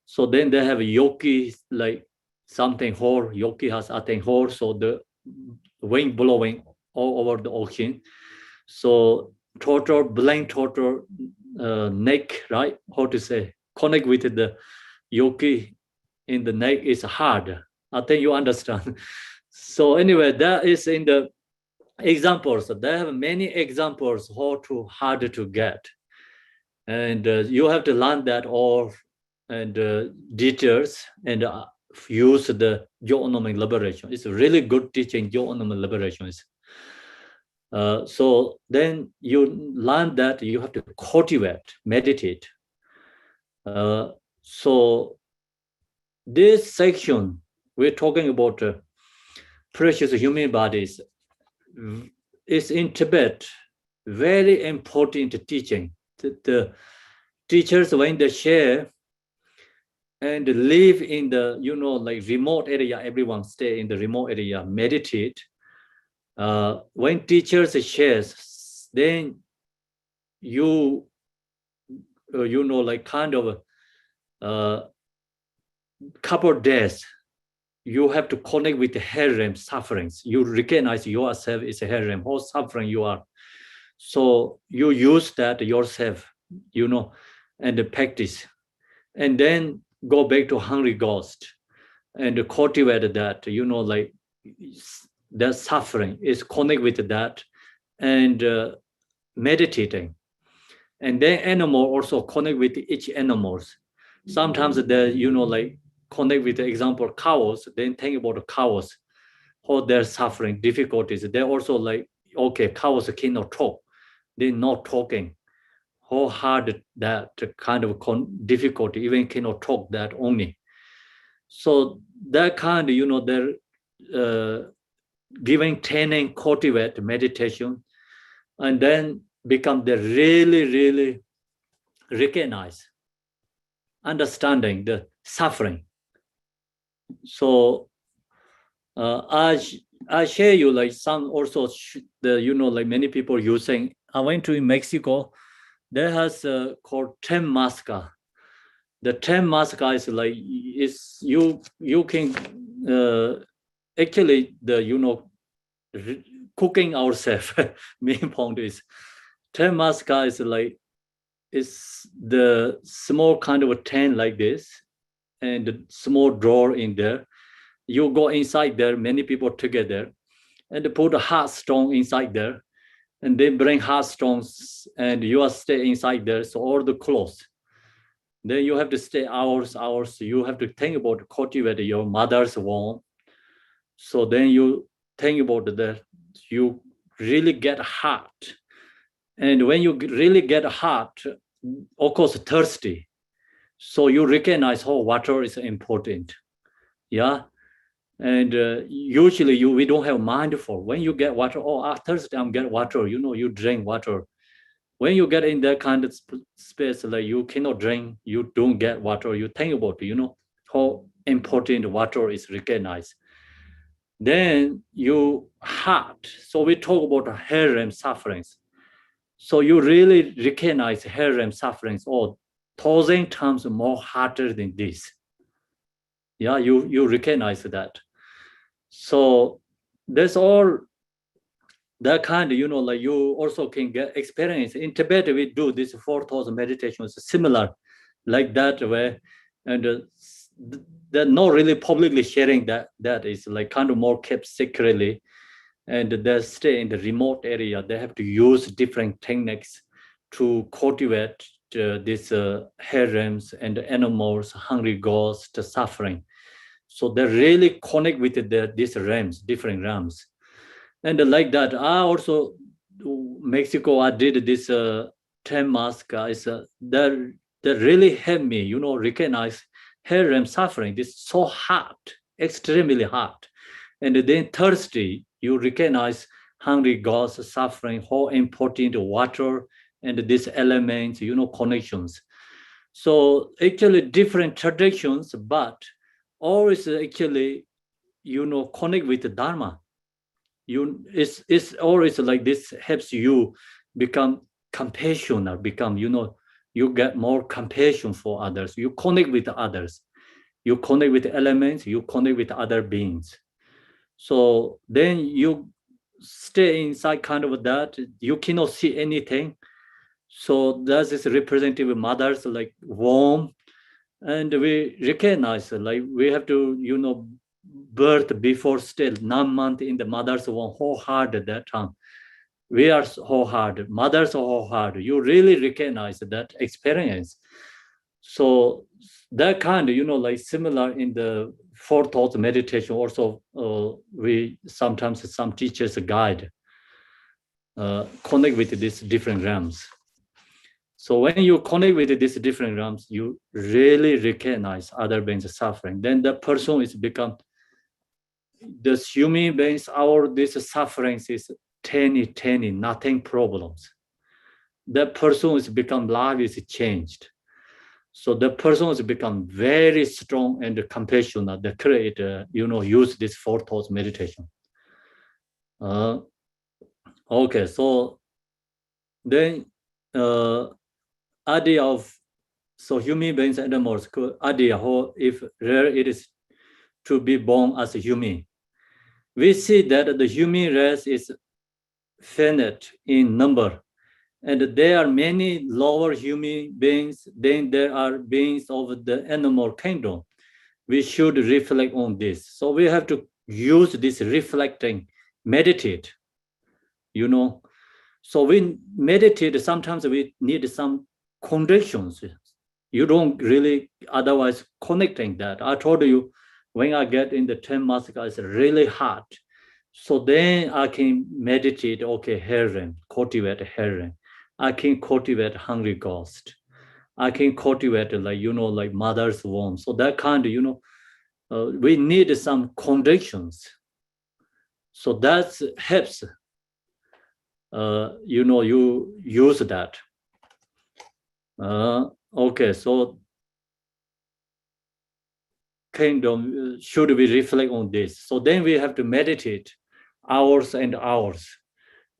So then they have yogi, like something hole, yogi has a thing hole, so the wind blowing all over the ocean. So turtle, blind turtle, neck, right? How to say? Connect with the yogi in the neck is hard. I think you understand. So anyway, that is in the examples. There have many examples how to hard to get, and you have to learn that all and details and use the Yo-Onoming liberation. It's a really good teaching. Yo-Onoming liberation is. So then you learn that you have to cultivate, meditate. So this section, we're talking about precious human bodies. It's in Tibet, very important teaching. The teachers, when they share and live in the, like remote area, everyone stay in the remote area, meditate. When teachers shares, then you like kind of couple of days, you have to connect with the hell realm sufferings. You recognize yourself is a hell realm, how suffering you are. So you use that yourself, and practice. And then go back to hungry ghost and cultivate that, like the suffering is connect with that and meditating. And then animal also connect with each animals. Sometimes they, like connect with the example cows, then think about the cows, how they're suffering difficulties. They're also like, okay, cows cannot talk. They're not talking. How hard that kind of difficulty, even cannot talk that only. So that kind of, they're giving training, cultivate meditation, and then become the really recognize, understanding the suffering. So I share you like some also like many people using. I went to Mexico. There has called Temazcal. The Temazcal is like you can actually cooking ourselves. Main point is Temazcal is like is the small kind of a tent like this, and a small drawer in there. You go inside there, many people together, and they put a hot stone inside there, and they bring hot stones, and you are stay inside there. So all the clothes. Then you have to stay hours. You have to think about cultivate your mother's womb. So then you think about that. You really get hot, and when you really get hot, of course thirsty. So you recognize how water is important. Yeah. And usually we don't have mindful. When you get water, thirsty, I'm get water. You drink water. When you get in that kind of space, like you cannot drink, you don't get water. You think about how important water is recognized. Then you hot. So we talk about harem sufferings. So you really recognize harem sufferings, 1,000 times more harder than this. Yeah, you recognize that. So that's all that kind of, like you also can get experience. In Tibet, we do this 4,000 meditations similar like that way. And they're not really publicly sharing that. That is like kind of more kept secretly. And they stay in the remote area. They have to use different techniques to cultivate these harems and animals, hungry ghosts, suffering. So they really connect with these realms, different realms. And like that, I also, Mexico, I did this 10 mask. That really helped me, recognize harem suffering. This so hot, extremely hot. And then thirsty, you recognize hungry ghosts suffering, how important water and these elements, connections. So actually different traditions, but always actually, connect with the Dharma. It's always like this helps you become compassionate, you get more compassion for others. You connect with others. You connect with elements, you connect with other beings. So then you stay inside kind of that, you cannot see anything. So there's this representative mothers like womb, and we recognize like we have to, birth before still 9 months in the mother's womb, how hard at that time. We are so hard, mothers are so hard. You really recognize that experience. So that kind of, like similar in the 4 thoughts meditation also, we sometimes some teachers guide, connect with these different realms. So when you connect with these different realms, you really recognize other beings suffering. Then the person is become, the human beings, this sufferings is tiny, nothing problems. That person is become, life is changed. So the person has become very strong and compassionate. The creator, use this 4 thoughts meditation. Okay, so then idea of, so human beings and animals, idea how if rare it is to be born as a human. We see that the human race is finite in number. And there are many lower human beings, then there are beings of the animal kingdom. We should reflect on this. So we have to use this reflecting, meditate, So we meditate, sometimes we need some conditions. You don't really otherwise connecting that. I told you, when I get in the 10 masaka, it's really hard. So then I can meditate, okay, harem, cultivate harem. I can cultivate hungry ghost. I can cultivate like mother's womb. So that kind of, we need some conditions. So that helps, you use that. Okay, so kingdom, should we reflect on this? So then we have to meditate hours and hours.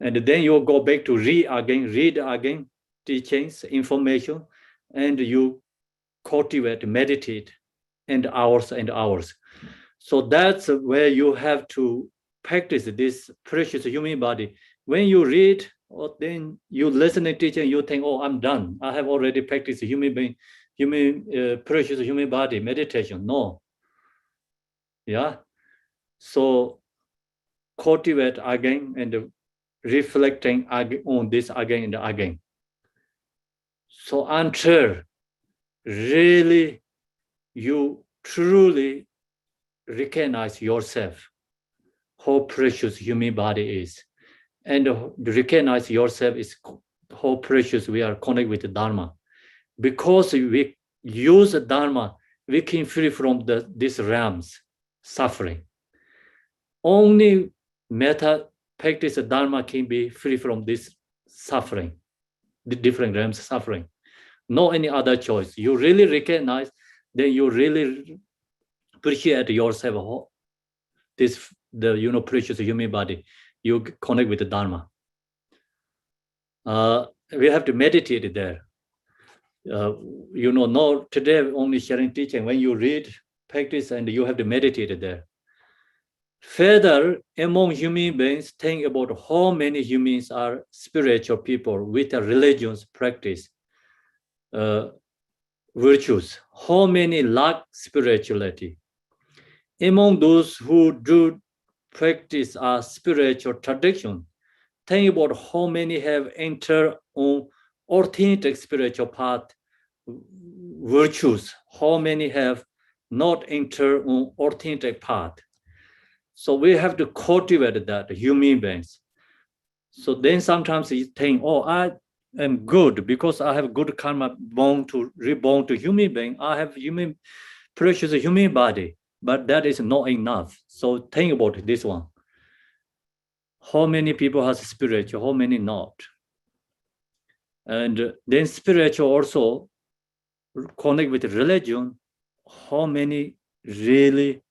And then you go back to read again, teachings, information, and you cultivate, meditate, and hours and hours. So that's where you have to practice this precious human body. When you read, or then you listen to teacher and you think, oh, I'm done. I have already practiced precious human body meditation. No. Yeah. So cultivate again and reflecting on this again and again. So until really you truly recognize yourself, how precious human body is, and recognize yourself is how precious we are connected with the Dharma. Because we use the Dharma, we can free from these realms, suffering. Only method practice the Dharma can be free from this suffering, the different realms suffering. No any other choice. You really recognize, then you really appreciate yourself, the precious human body. You connect with the Dharma. We have to meditate there. No, today only sharing teaching. When you read, practice, and you have to meditate there. Further, among human beings, think about how many humans are spiritual people with a religion's practice, virtues. How many lack spirituality? Among those who do practice a spiritual tradition, think about how many have entered on authentic spiritual path, virtues. How many have not entered on authentic path? So we have to cultivate that, human beings. So then sometimes you think, oh, I am good because I have good karma, reborn to human being. I have precious human body, but that is not enough. So think about this one. How many people has spiritual, how many not? And then spiritual also connect with religion. How many really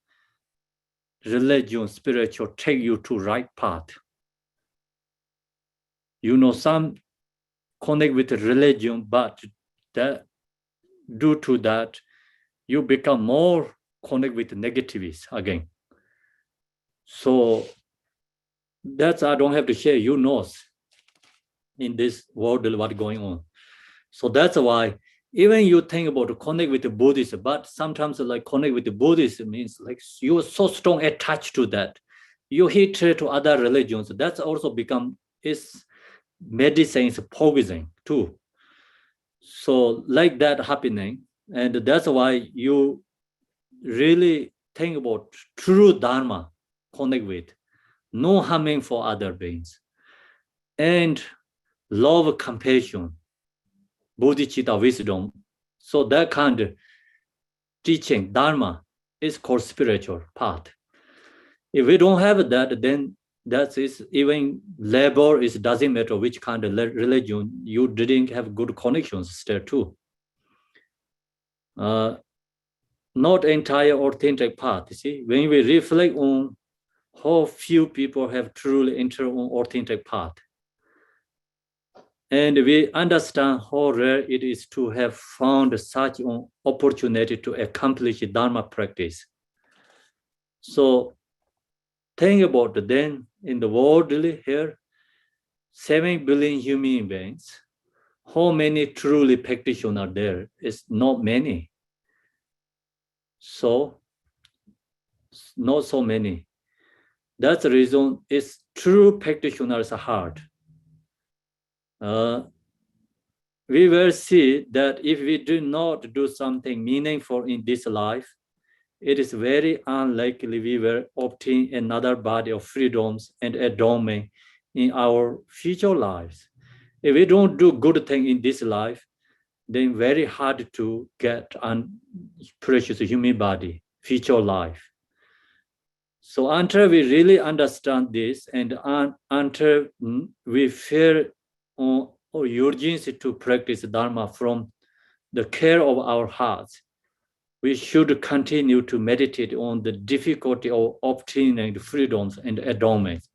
religion, spiritual take you to right path? Some connect with religion, but that due to that, you become more connect with negativities again. So that's I don't have to share. In this world what's going on. So that's why even you think about to connect with the Buddhist, but sometimes like connect with the Buddhist means like you are so strong attached to that. You hatred to other religions. That's also become is medicine is poison too. So like that happening, and that's why you really think about true Dharma, connect with, no harming for other beings, and love, compassion, bodhicitta, wisdom. So that kind of teaching, Dharma, is called spiritual path. If we don't have that, then that is even labor is doesn't matter which kind of religion, you didn't have good connections there too. Not entire authentic path. See, when we reflect on how few people have truly entered on authentic path, and we understand how rare it is to have found such an opportunity to accomplish Dharma practice. So think about then in the worldly here, 7 billion human beings, how many truly practitioners are there? It's not many. So, not so many. That's the reason it's true practitioners are hard. We will see that if we do not do something meaningful in this life, it is very unlikely we will obtain another body of freedoms and adornment in our future lives. If we don't do good thing in this life, then very hard to get a precious human body, future life. So until we really understand this and until we feel urgency to practice Dharma from the care of our hearts, we should continue to meditate on the difficulty of obtaining the freedoms and adornments.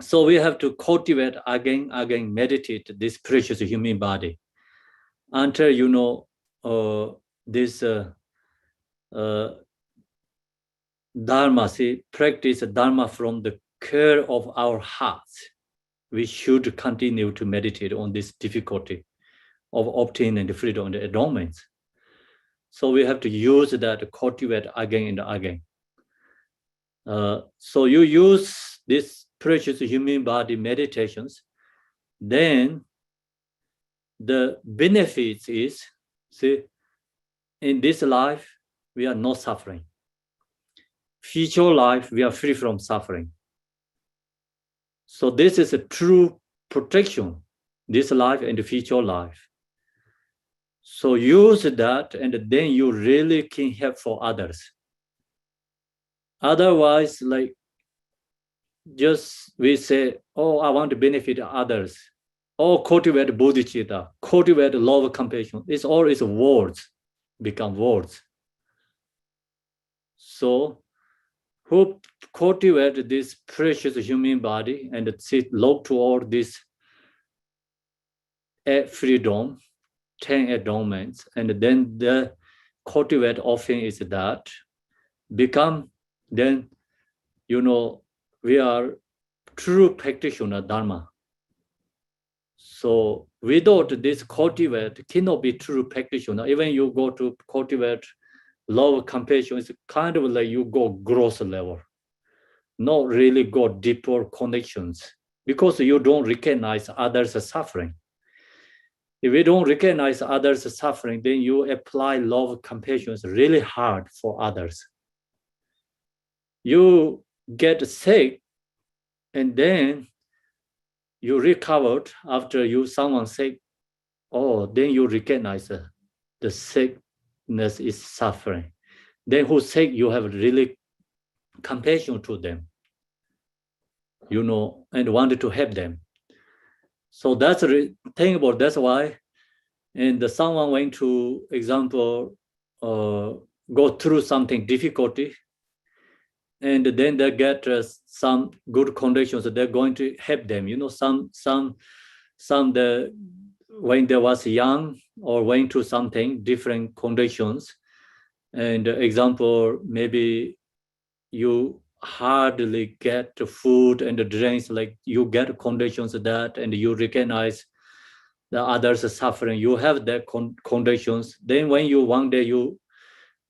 So we have to cultivate again, meditate this precious human body until this Dharma, practice Dharma from the care of our hearts. we should continue to meditate on this difficulty of obtaining the freedom and the adornments. So we have to use that to cultivate again and again. So you use this precious human body meditations, then the benefits is, see, in this life, we are not suffering. Future life, we are free from suffering. So this is a true protection, this life and the future life. So use that, and then you really can help for others. Otherwise, like, just we say, oh, I want to benefit others. Or cultivate bodhicitta, cultivate love, compassion. It's always words, become words. So who cultivate this precious human body and look toward this freedom, 10 adornments, and then the cultivate offering is that become, then, you know, we are true practitioner Dharma. So without this cultivate, cannot be true practitioner. Even you go to cultivate love, compassion, it's kind of like you go gross level, not really go deeper connections, because you don't recognize others' suffering. If you don't recognize others' suffering, then you apply love, compassion is really hard for others. You get sick, and then you recovered after someone sick. Oh, then you recognize the sickness is suffering. Then who's sick, you have really compassion to them, you know, and wanted to help them. So that's the thing about, that's why, and someone went to, example, go through something difficulty, and then they get some good conditions, they're going to help them. You know, some when they was young or went to something different conditions, and example, maybe you hardly get food and drinks, like you get conditions that, and you recognize the others are suffering, you have that conditions, then when you one day you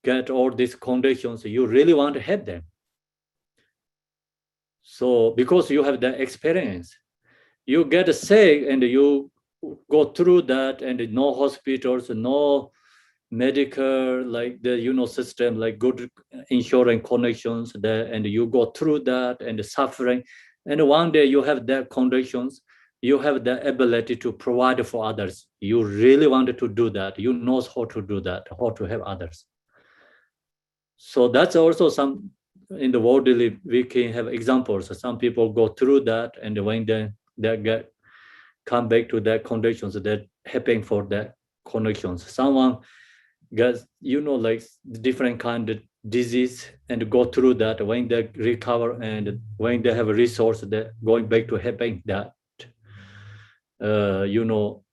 get all these conditions, you really want to help them. So because you have the experience, you get sick and you go through that, and no hospitals, no medical, like the, you know, system, like good insurance connections there, and you go through that and the suffering, and one day you have that conditions, you have the ability to provide for others, you really wanted to do that, you know how to do that, how to help others. So that's also some in the worldly, we can have examples. Some people go through that, and when they come back to their conditions, they're helping for their connections. Someone gets, you know, like different kind of disease and go through that, when they recover and when they have a resource, they're going back to helping that, you know,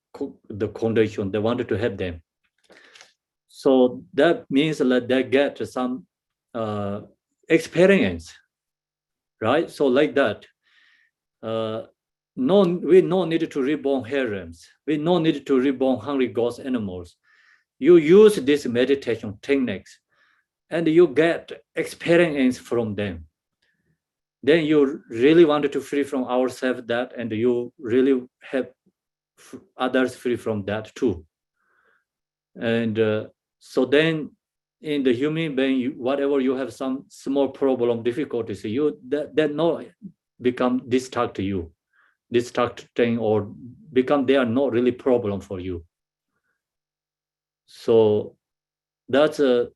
the condition, they wanted to help them. So that means that they get some experience, right? So like that, we no need to reborn harems. We no need to reborn hungry ghost animals. You use this meditation techniques, and you get experience from them. Then you really wanted to free from ourselves that, and you really help others free from that too. And so then in the human being, whatever you have some small problem, difficulties, that no become distracting, or become, they are not really problem for you. So that's the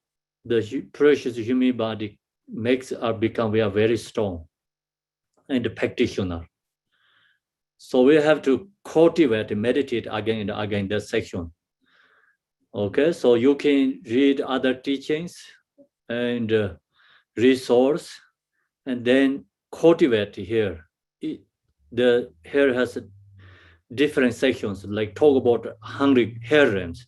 precious human body makes us become, we are very strong and practitioner. So we have to cultivate and meditate again and again that section. Okay, so you can read other teachings and resource, and then cultivate here. Here has different sections, like talk about hungry harems,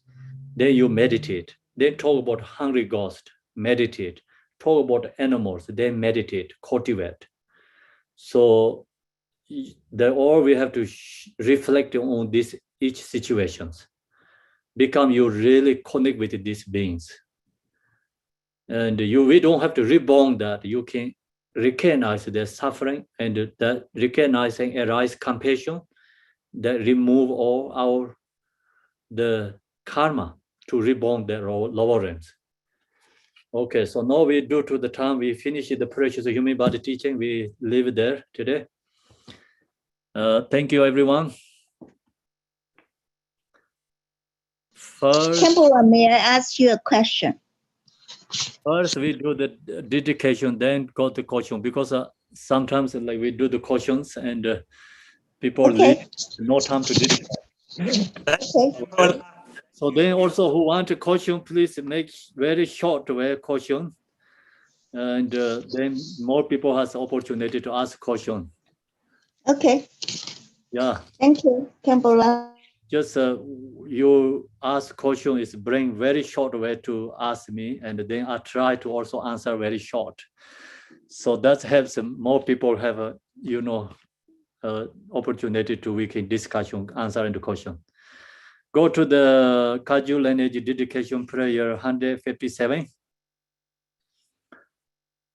then you meditate. Then talk about hungry ghost, meditate. Talk about animals, then meditate, cultivate. So or we have to reflect on this each situations. Become you really connect with these beings. And we don't have to reborn that. You can recognize their suffering and that recognizing arise compassion that remove all the karma to reborn the lower realms. Okay, so now we due to the time we finish the precious human body teaching, we leave it there today. Thank you, everyone. First, Khenpo, may I ask you a question? First, we do the dedication, then go to caution, because sometimes like we do the cautions and people Okay. leave, no time to dedicate. Okay. So then also who want to caution, please make very short caution. And then more people has opportunity to ask caution. Okay. Yeah, Thank you, Khenpo. just you ask caution is bring very short way to ask me, and then I try to also answer very short. So that helps more people have a opportunity to we can discussion, answer and question. Go to the Kaju lineage dedication prayer 157.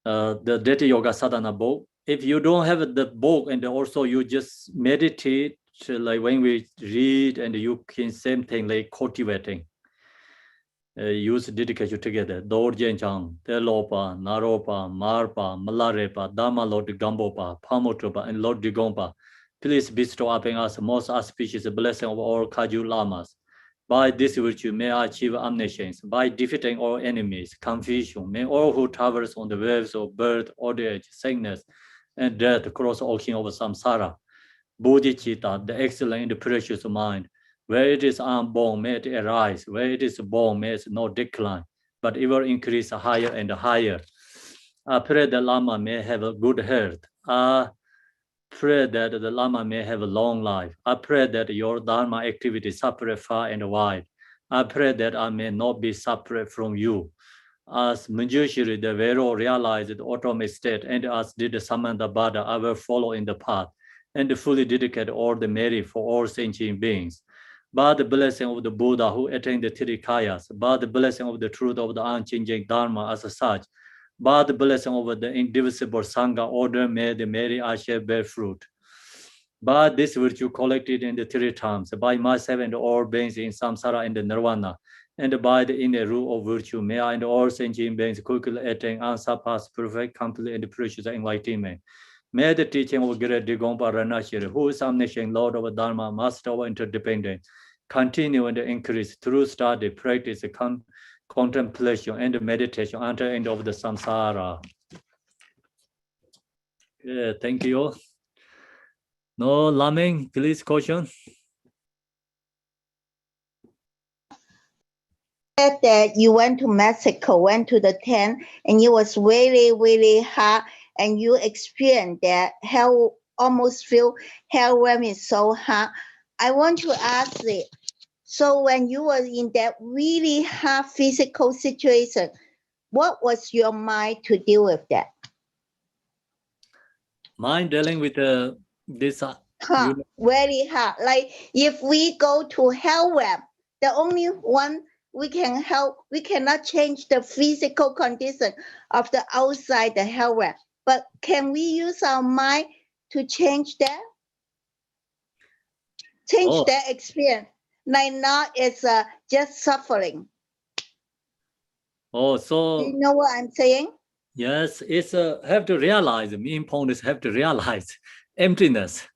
The Deti Yoga Sadhana book. If you don't have the book and also you just meditate, like when we read and you can same thing like cultivating. Use dedication together. Dorjen Chang, Telopa, Naropa, Marpa, Malarepa, Dama Lord Gambopa, Pamotropa, and Lord Digompa. Please bestow upon us most auspicious blessing of all Kaju Lamas. By this virtue, may I achieve omniscience. By defeating all enemies, confusion, may all who travels on the waves of birth, old age, sickness, and death cross ocean of samsara. Bodhicitta, the excellent and the precious mind. Where it is unborn, may it arise. Where it is born, may it not decline, but ever increase higher and higher. I pray the Lama may have a good health. I pray that the Lama may have a long life. I pray that your Dharma activity separate far and wide. I pray that I may not be separate from you. As Manjushri, the Vero realized the ultimate state, and as did Samanthabhadra, I will follow in the path and fully dedicate all the merit for all sentient beings. By the blessing of the Buddha who attained the Tirikayas, by the blessing of the truth of the unchanging Dharma as such, by the blessing of the indivisible Sangha order, may the merit I shall bear fruit. By this virtue collected in the three times, by myself and all beings in samsara and the nirvana, and by the inner rule of virtue, may I and all sentient beings quickly attain unsurpassed, perfect, complete, and precious enlightenment. May the teaching of Great Digompa Ranashiri, who is omniscient, Lord of Dharma, Master of Interdependence, continue and increase through study, practice, contemplation, and meditation until the end of the samsara. Yeah, thank you. No, Laming, please caution. That you went to Mexico, went to the tent, and it was really, really hot, and you experienced that hell, almost feel hell when it's so hot. I want to ask it. So when you were in that really hard physical situation, what was your mind to deal with that? Mind dealing with this. Hard, very hard. Like if we go to hell web, the only one we can help, we cannot change the physical condition of the outside the hell web. But can we use our mind to change that? Change that experience. Like now it's just suffering. Oh, so Do you know what I'm saying? yes, it's have to realize. The main point is have to realize emptiness.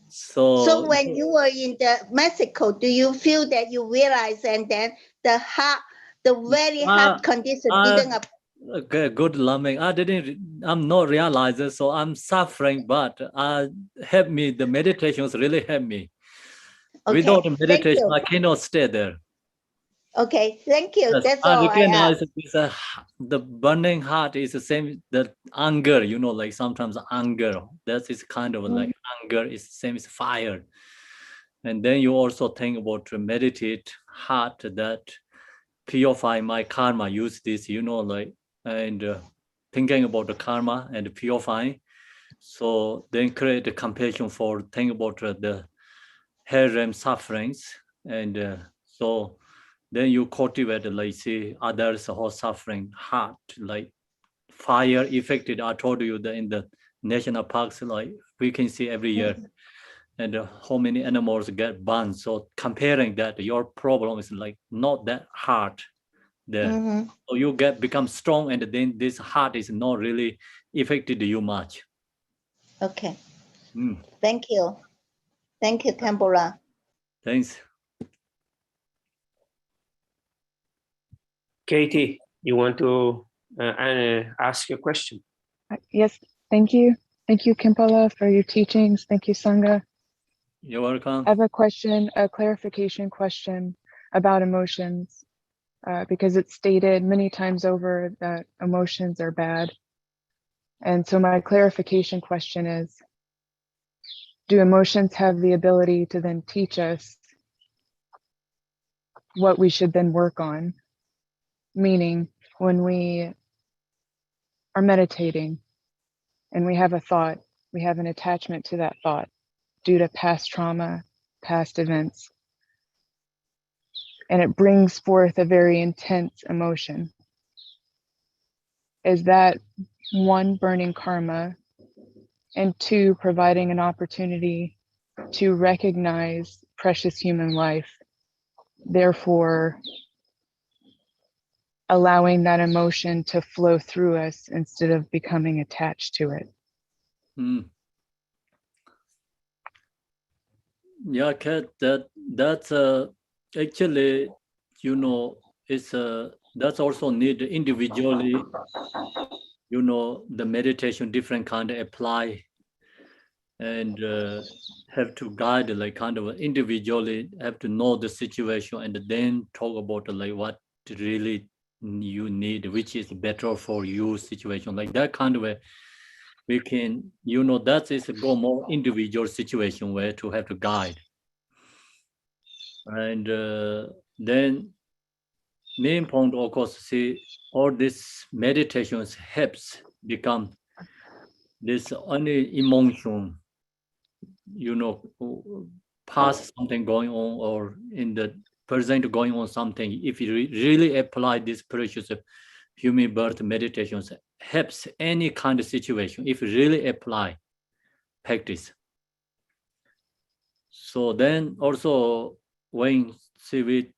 So when you were in the Mexico, do you feel that you realize and then the very hard condition didn't? Okay, good Laming. I'm not realizing, so I'm suffering, but help me. The meditations really help me. Okay, without meditation, I cannot stay there. Okay, thank you. Yes, that's all I recognize ask. this, the burning heart is the same, the anger, you know, like sometimes anger, that is kind of like anger is the same as fire. And then you also think about to meditate heart that purify my karma, use this, you know, like, and thinking about the karma and purifying. So then create the compassion for think about the harem sufferings, and so then you cultivate like see others who are suffering hard, like fire affected. I told you that in the national parks, like we can see every year, and how many animals get burned. So comparing that, your problem is like not that hard there. Mhm. So you become strong, and then this heart is not really affected you much. Okay. Mm, Thank you. Thank you, Kambula. thanks. Katie, you want to ask your question? Yes, thank you. Thank you, Kimpala, for your teachings. Thank you, Sangha. You're welcome. I have a question, a clarification question about emotions, because it's stated many times over that emotions are bad. And so my clarification question is, do emotions have the ability to then teach us what we should then work on? Meaning, when we are meditating and we have a thought, we have an attachment to that thought due to past trauma, past events, and it brings forth a very intense emotion. Is that one, burning karma, and two, providing an opportunity to recognize precious human life, therefore allowing that emotion to flow through us instead of becoming attached to it? Mm. Yeah, Kat, that's actually, you know, it's that's also need individually, you know, the meditation different kind of apply, and have to guide like kind of individually have to know the situation, and then talk about like what really you need, which is better for you situation, like that kind of way. We can, you know, that is a go more individual situation where to have to guide. And then main point, of course, see all this meditations helps become this only emotion, you know, past something going on or in the present going on something. If you really apply this precious human birth meditations, helps any kind of situation if you really apply practice. So then also when see we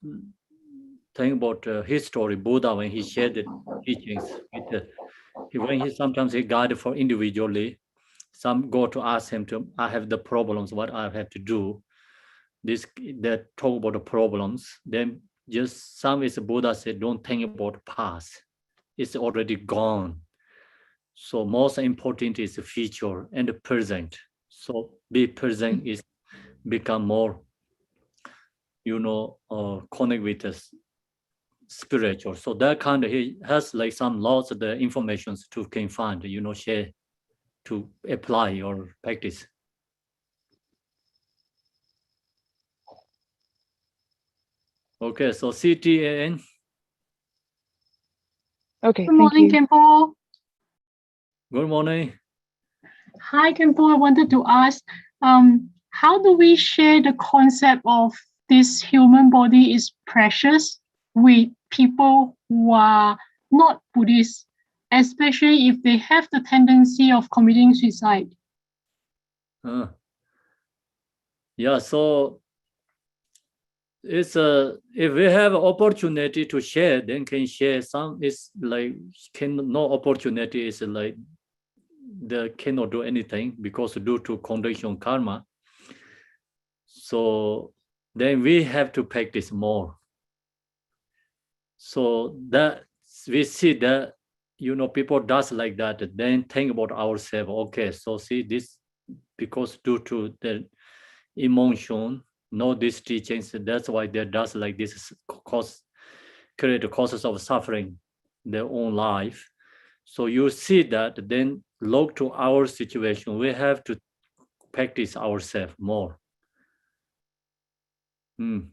think about his story, Buddha, when he shared the teachings with when he sometimes he guided for individually, some go to ask him to, I have the problems, what I have to do. This that talk about the problems. Then just some is Buddha said, don't think about the past. It's already gone. So most important is the future and the present. So be present is become more, you know, connect with the spiritual. So that kind of, he has like some lots of the informations to can find, you know, share to apply or practice. Okay, so CTAN. Okay, Good thank morning, you. Kempo. Good morning. Hi, Kempo. I wanted to ask, how do we share the concept of this human body is precious with people who are not Buddhist, especially if they have the tendency of committing suicide? Yeah, so it's if we have opportunity to share, then can share. Some is like no opportunity is like they cannot do anything because due to condition karma. So then we have to practice more. So that we see that, you know, people does like that, then think about ourselves. Okay, so see this because due to the emotion, know these teachings, that's why they does like this, create the causes of suffering their own life. So you see that, then look to our situation. We have to practice ourselves more. And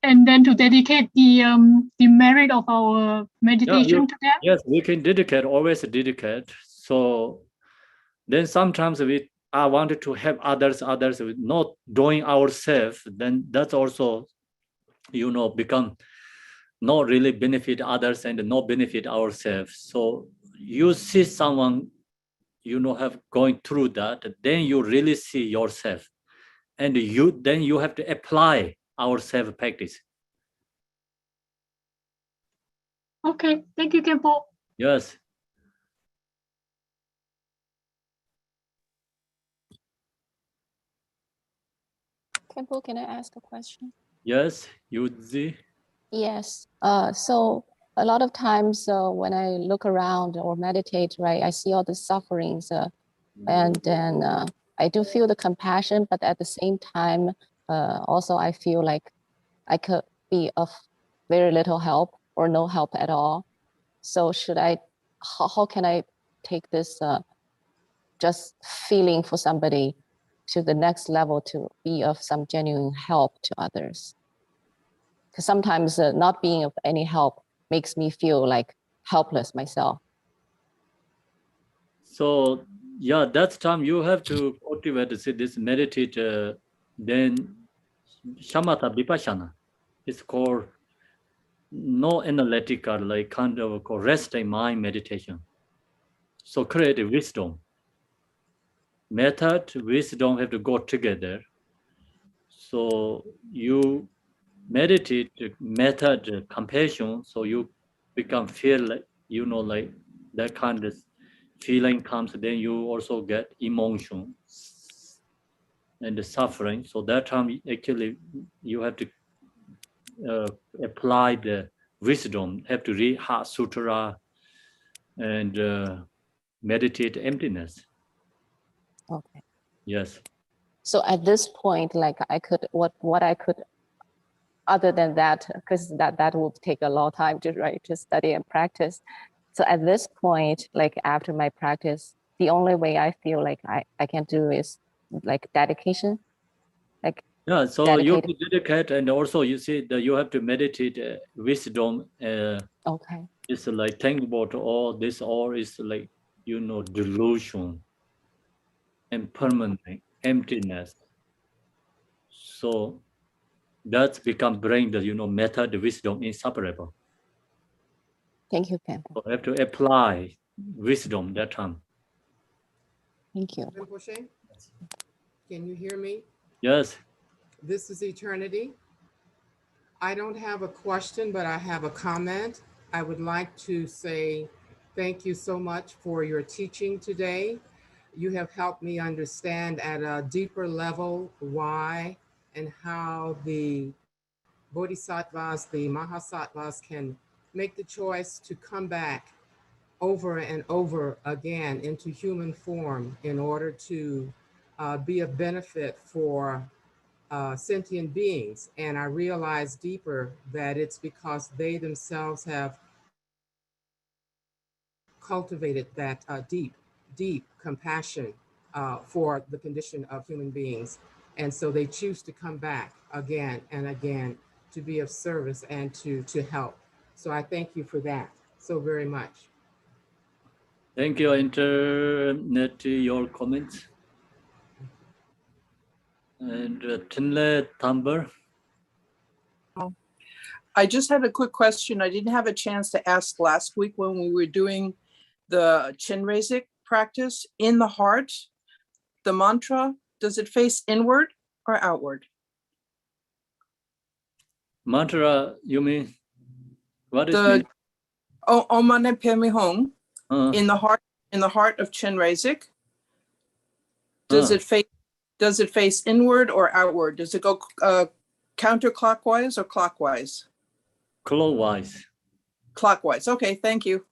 then to dedicate the merit of our meditation to them? Yes, we can dedicate, always dedicate. So Then sometimes I wanted to help others with not doing ourselves, then that's also, become not really benefit others and not benefit ourselves. So you see someone, have going through that, then you really see yourself. And then you have to apply our self-practice. Okay, thank you, Khenpo. Yes. Khenpo, can I ask a question? Yes, Yuzi. Yes. So a lot of times when I look around or meditate, right, I see all the sufferings, and then I do feel the compassion, but at the same time, also I feel like I could be of very little help or no help at all. So how can I take this just feeling for somebody to the next level to be of some genuine help to others? Because sometimes not being of any help makes me feel like helpless myself. So yeah, that time you have to cultivate this meditate, then shamatha vipassana. It's called no analytical, like kind of called resting mind meditation. So create wisdom. Method, wisdom have to go together. So you meditate method, compassion, so you feel like, like that kind of feeling comes, then you also get emotion and the suffering. So that time actually you have to apply the wisdom, have to read Heart Sutra and meditate emptiness. Okay. Yes. So at this point, like I could, what I could, other than that, because that will take a long time to study and practice. So at this point, like after my practice, the only way I feel like I can do is like dedication. Like Yeah, so you have to dedicate, and also you see that you have to meditate wisdom. Okay. It's like think about all this, or is like, delusion and permanent emptiness. So that's become bring the, method, the wisdom inseparable. Thank you, Khenpo. So you have to apply wisdom that time. Thank you. Rinpoche, can you hear me? Yes. This is Eternity. I don't have a question, but I have a comment. I would like to say thank you so much for your teaching today. You have helped me understand at a deeper level why and how the bodhisattvas, the mahasattvas, can make the choice to come back over and over again into human form in order to be a benefit for sentient beings. And I realize deeper that it's because they themselves have cultivated that deep compassion for the condition of human beings. And so they choose to come back again and again to be of service and to help. So I thank you for that so very much. Thank you, Internet, your comments. And Tinle Tamber. I just had a quick question. I didn't have a chance to ask last week when we were doing the Chenrezig practice. In the heart, the mantra, does it face inward or outward? Mantra, you mean? What is the Om Mani Padme Hum in the heart of Chenrezig? Does it face inward or outward? Does it go counterclockwise or clockwise? Clockwise. Clockwise. Okay, thank you.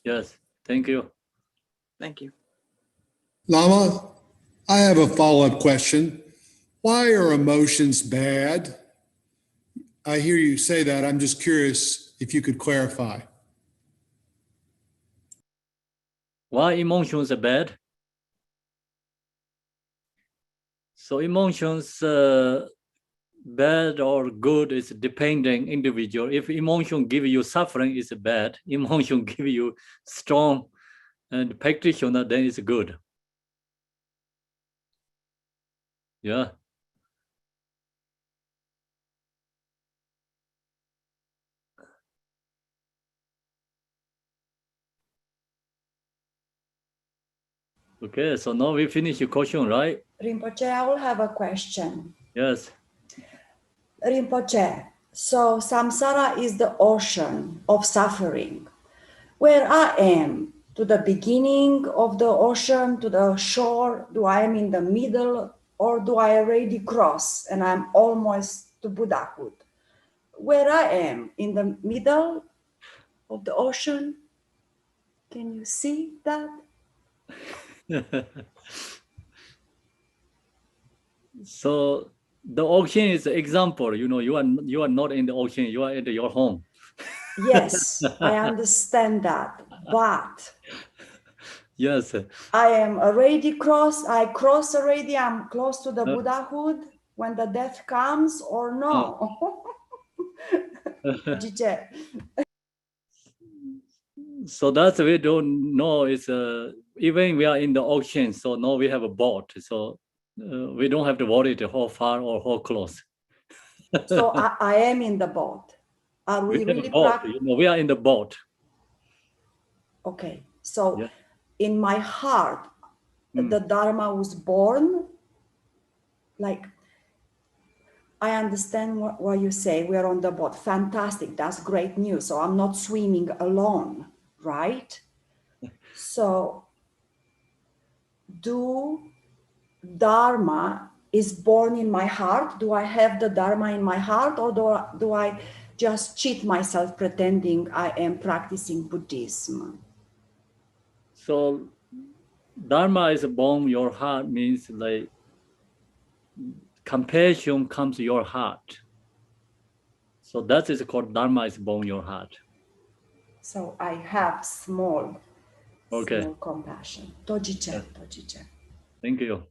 Yes, thank you. Thank you. Lama, I have a follow-up question. Why are emotions bad? I hear you say that. I'm just curious if you could clarify. Why emotions are bad? So emotions bad or good is depending individual. If emotion give you suffering, is bad. Emotion give you strong and practitioner, then it's good. Yeah. Okay, so now we finish your question, right? Rinpoche, I will have a question. Yes. Rinpoche, so samsara is the ocean of suffering. Where I am, to the beginning of the ocean, to the shore, do I am in the middle, or do I already cross and I'm almost to Buddhahood? Where I am, in the middle of the ocean, can you see that? So the ocean is an example. You know, you are not in the ocean. You are at your home. Yes, I understand that, but Yes. I am already crossed. I cross already. I'm close to the Buddhahood when the death comes, or no? Jiche. So that's we don't know. It's even we are in the ocean. So now we have a boat. So we don't have to worry to how far or how close. So I am in the boat. Are we have a really boat, you know, we are in the boat. Okay, so Yeah. in my heart, the Dharma was born. Like, I understand what you say. We are on the boat. Fantastic. That's great news. So I'm not swimming alone, right? So do Dharma is born in my heart? Do I have the Dharma in my heart, or do I just cheat myself pretending I am practicing Buddhism? So Dharma is born your heart means like compassion comes to your heart. So that is called Dharma is born your heart. So I have small compassion. Tojiche, Yeah. tojiche. Thank you.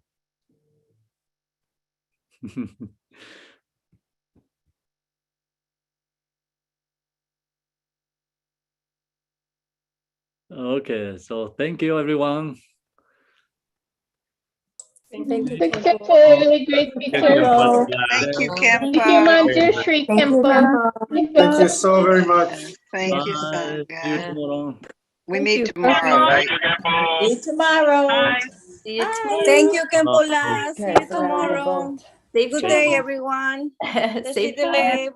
Okay, so thank you everyone. Thank you. Really great speaker. Thank you, Thank you, Kempo. Manjushri Kempo. Thank you so very much. Thank you, Bye. See you Sangha. tomorrow. We Thank meet you. tomorrow, right? See you tomorrow. See you Bye. tomorrow. Thank you, Kempola. See you Careful on the tomorrow. boat. Good day, everyone. Safe Delay.